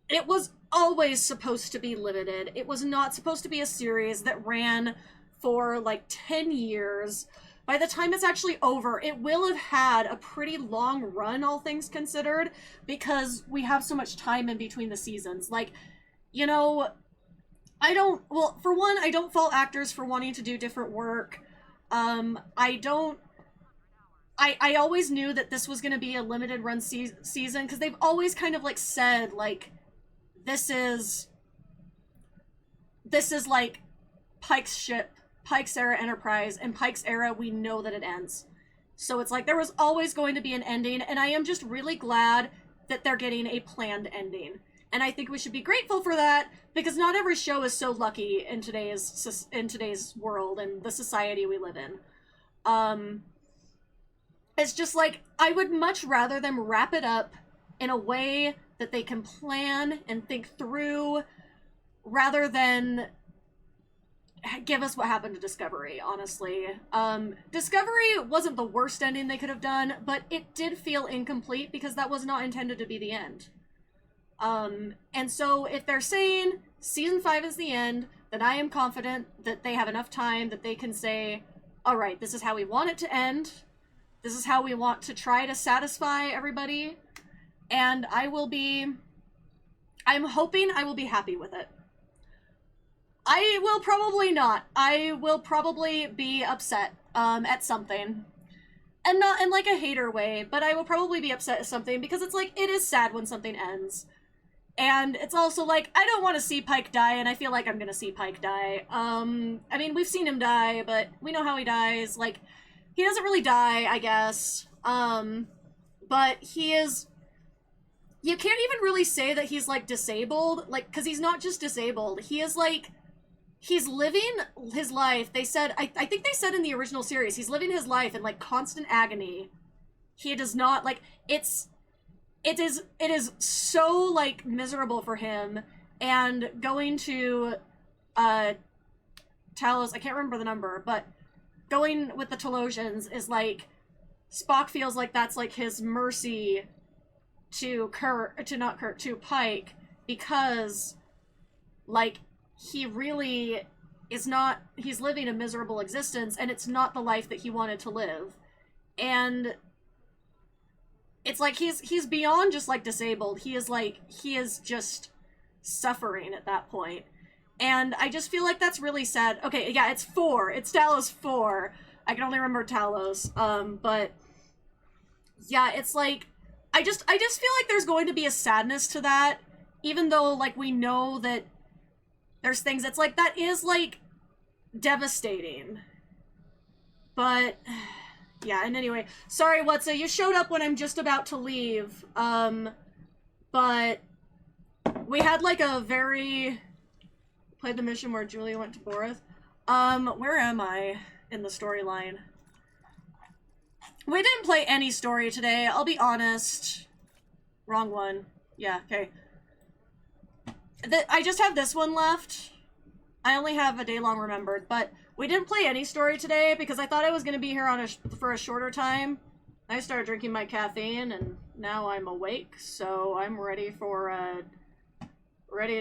it was always supposed to be limited. It was not supposed to be a series that ran for, like, 10 years. By the time it's actually over, it will have had a pretty long run, all things considered, because we have so much time in between the seasons. Like, you know, for one, I don't fault actors for wanting to do different work. I always knew that this was going to be a limited run season, because they've always kind of, like, said, like, this is like Pike's ship, Pike's era Enterprise, and Pike's era, we know that it ends. So it's like there was always going to be an ending, and I am just really glad that they're getting a planned ending. And I think we should be grateful for that, because not every show is so lucky in today's world and the society we live in. It's just like, I would much rather them wrap it up in a way that they can plan and think through, rather than give us what happened to Discovery, honestly. Discovery wasn't the worst ending they could have done, but it did feel incomplete because that was not intended to be the end. And so if they're saying season 5 is the end, then I am confident that they have enough time that they can say, all right, this is how we want it to end. This is how we want to try to satisfy everybody. And I'm hoping I will be happy with it. I will probably not. I will probably be upset at something. And not in, like, a hater way, but I will probably be upset at something, because it's like, it is sad when something ends. And it's also like, I don't want to see Pike die, and I feel like I'm gonna see Pike die. I mean, we've seen him die, but we know how he dies. Like, he doesn't really die, I guess. But he is... You can't even really say that he's, like, disabled, like, because he's not just disabled. He is, like... He's living his life. They said, I think they said in the original series, he's living his life in, like, constant agony. He does not, like, it is so, like, miserable for him. And going to, Talos, I can't remember the number, but going with the Talosians is, like, Spock feels like that's, like, his mercy to Pike, because, like, he really is not, he's living a miserable existence, and it's not the life that he wanted to live. And it's like he's beyond just, like, disabled. He is just suffering at that point. And I just feel like that's really sad. Okay, yeah, it's 4. It's Talos 4. I can only remember Talos. But yeah, it's like, I just feel like there's going to be a sadness to that, even though, like, we know that there's things that's like, that is, like, devastating. But yeah, and anyway, sorry, Whatsa, you showed up when I'm just about to leave. But we had, like, played the mission where Julia went to Voth. Where am I in the storyline? We didn't play any story today, I'll be honest. Wrong one. Yeah, okay. I just have this one left. I only have a day long remembered, but we didn't play any story today because I thought I was going to be here for a shorter time. I started drinking my caffeine, and now I'm awake, so I'm ready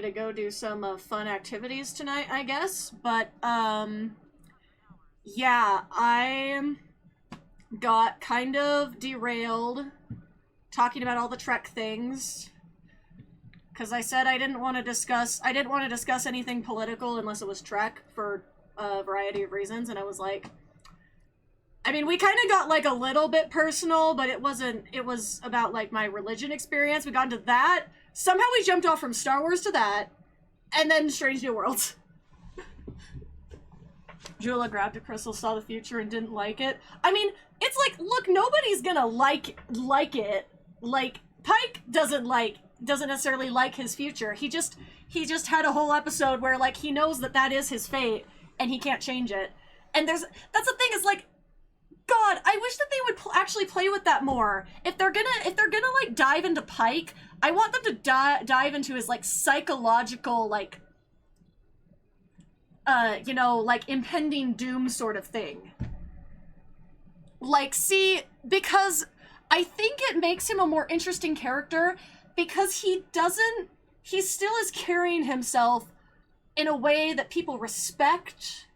to go do some fun activities tonight, I guess. But yeah, I got kind of derailed talking about all the Trek things, because I said I didn't want to discuss anything political unless it was Trek, for a variety of reasons, and I was like, I mean, we kind of got, like, a little bit personal, but it wasn't, it was about, like, my religion experience. We got into that. Somehow we jumped off from Star Wars to that, and then Strange New Worlds. Jula grabbed a crystal, saw the future, and didn't like it. I mean, it's like, look, nobody's gonna like it. Like, Pike doesn't necessarily like his future. He just had a whole episode where, like, he knows that that is his fate, and he can't change it. And that's the thing, is like, God, I wish that they would actually play with that more. If they're gonna like dive into Pike, I want them to dive into his, like, psychological, like, you know, like, impending doom sort of thing. Like, see, because I think it makes him a more interesting character, because he still is carrying himself in a way that people respect,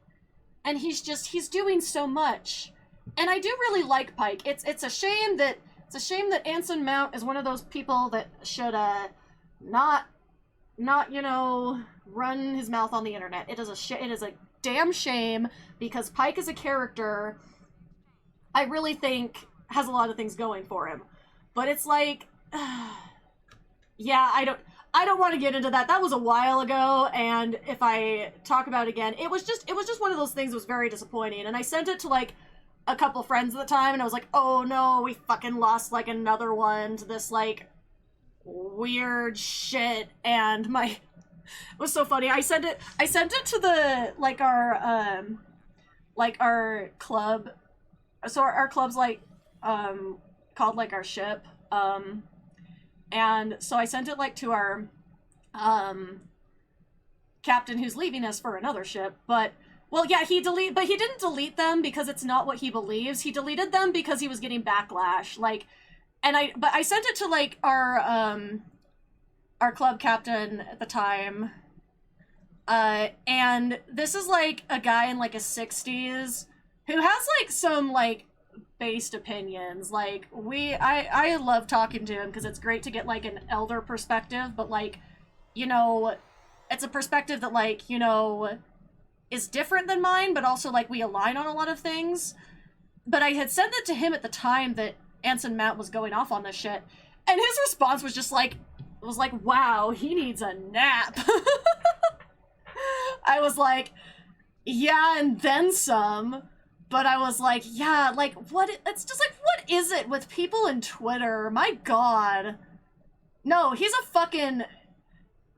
and he's doing so much. And I do really like Pike. It's a shame that Anson Mount is one of those people that should not you know, run his mouth on the internet. It is a damn shame, because Pike as a character, I really think has a lot of things going for him. But it's like, yeah, I don't want to get into that. That was a while ago, and if I talk about it again, it was just one of those things that was very disappointing. And I sent it to, like, a couple friends at the time, and I was like, oh no, we fucking lost, like, another one to this, like, weird shit. And it was so funny. I sent it to the, like, our club. So our club's, like, called, like, our ship. And so I sent it, like, to our, captain who's leaving us for another ship, but, well, yeah, but he didn't delete them because it's not what he believes. He deleted them because he was getting backlash, like, but I sent it to, like, our club captain at the time, and this is, like, a guy in, like, his 60s who has, like, some, like, based opinions. Like, I love talking to him because it's great to get, like, an elder perspective, but, like, you know, it's a perspective that, like, you know, is different than mine, but also, like, we align on a lot of things. But I had sent it to him at the time that Anson Mount was going off on this shit, and his response was just like, wow, he needs a nap. I was like, yeah, and then some. But I was like, yeah, like, it's just like, what is it with people in Twitter? My God. No, he's a fucking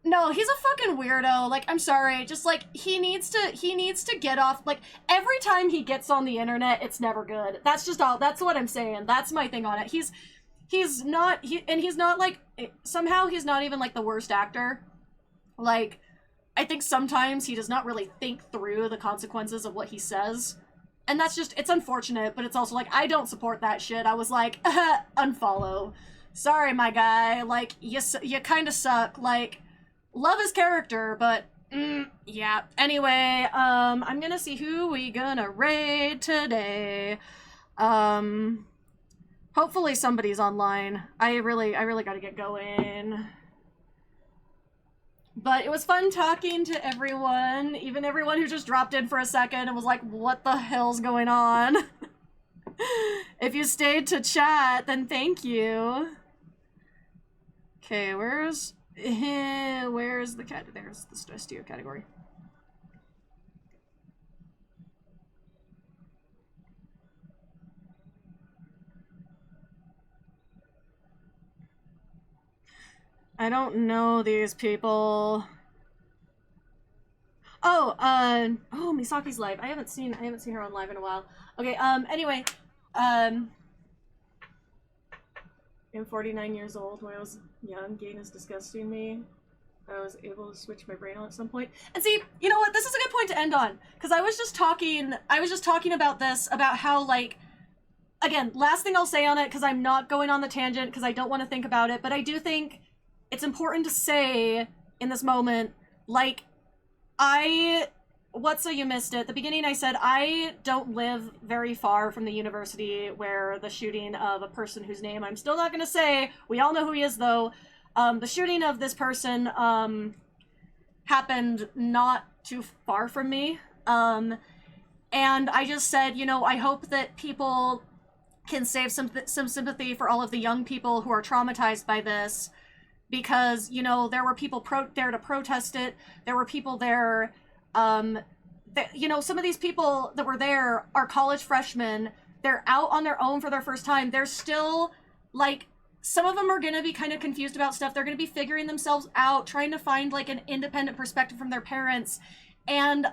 weirdo. Like, I'm sorry, just, like, he needs to get off. Like, every time he gets on the internet, it's never good. That's what I'm saying. That's my thing on it. He's not, like, somehow he's not even, like, the worst actor. Like, I think sometimes he does not really think through the consequences of what he says. And that's just, it's unfortunate, but it's also, like, I don't support that shit. I was like, unfollow. Sorry, my guy. Like, you kind of suck. Like, love his character, but, yeah. Anyway, I'm gonna see who we gonna raid today. Hopefully somebody's online. I really gotta get going. But it was fun talking to everyone, even everyone who just dropped in for a second and was like, what the hell's going on? If you stayed to chat, then thank you. Okay, where's the cat? There's the Studio category. I don't know these people. Oh, Misaki's live. I haven't seen her on live in a while. Okay, anyway, I'm 49 years old. When I was young, gain is disgusting me. I was able to switch my brain on at some point. And see, you know what? This is a good point to end on, because I was just talking about this, about how, like, again, last thing I'll say on it, because I'm not going on the tangent, because I don't want to think about it, but I do think it's important to say in this moment, like, so you missed it. At the beginning I said I don't live very far from the university where the shooting of a person whose name I'm still not going to say, we all know who he is though, the shooting of this person happened not too far from me. And I just said, you know, I hope that people can save some sympathy for all of the young people who are traumatized by this, because, you know, there were people there to protest it. There were people there, you know, some of these people that were there are college freshmen. They're out on their own for their first time. They're still, like, some of them are going to be kind of confused about stuff. They're going to be figuring themselves out, trying to find, like, an independent perspective from their parents. And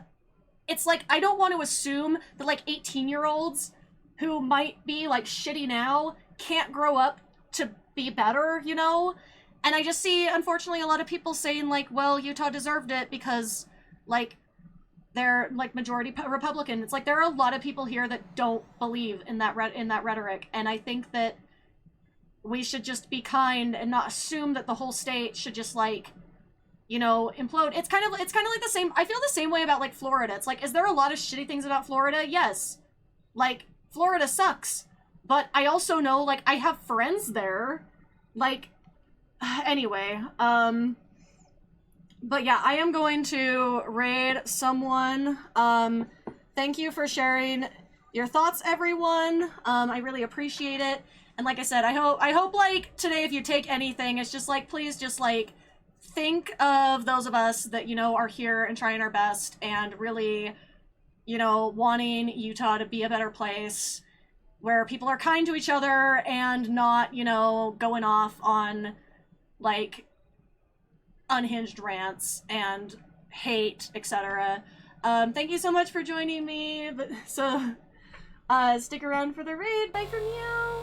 it's like, I don't want to assume that, like, 18-year-olds who might be, like, shitty now can't grow up to be better, you know? And I just see, unfortunately, a lot of people saying, like, well, Utah deserved it because, like, they're, like, majority Republican. It's like, there are a lot of people here that don't believe in that rhetoric. And I think that we should just be kind and not assume that the whole state should just, like, you know, implode. It's kind of like the same. I feel the same way about, like, Florida. It's like, is there a lot of shitty things about Florida? Yes. Like, Florida sucks. But I also know, like, I have friends there. Like, anyway, but yeah, I am going to raid someone. Thank you for sharing your thoughts, everyone. I really appreciate it. And like I said, I hope, like, today, if you take anything, it's just, like, please just, like, think of those of us that, you know, are here and trying our best and really, you know, wanting Utah to be a better place where people are kind to each other and not, you know, going off on, like, unhinged rants and hate, etc. Thank you so much for joining me. So, stick around for the raid. Bye from you.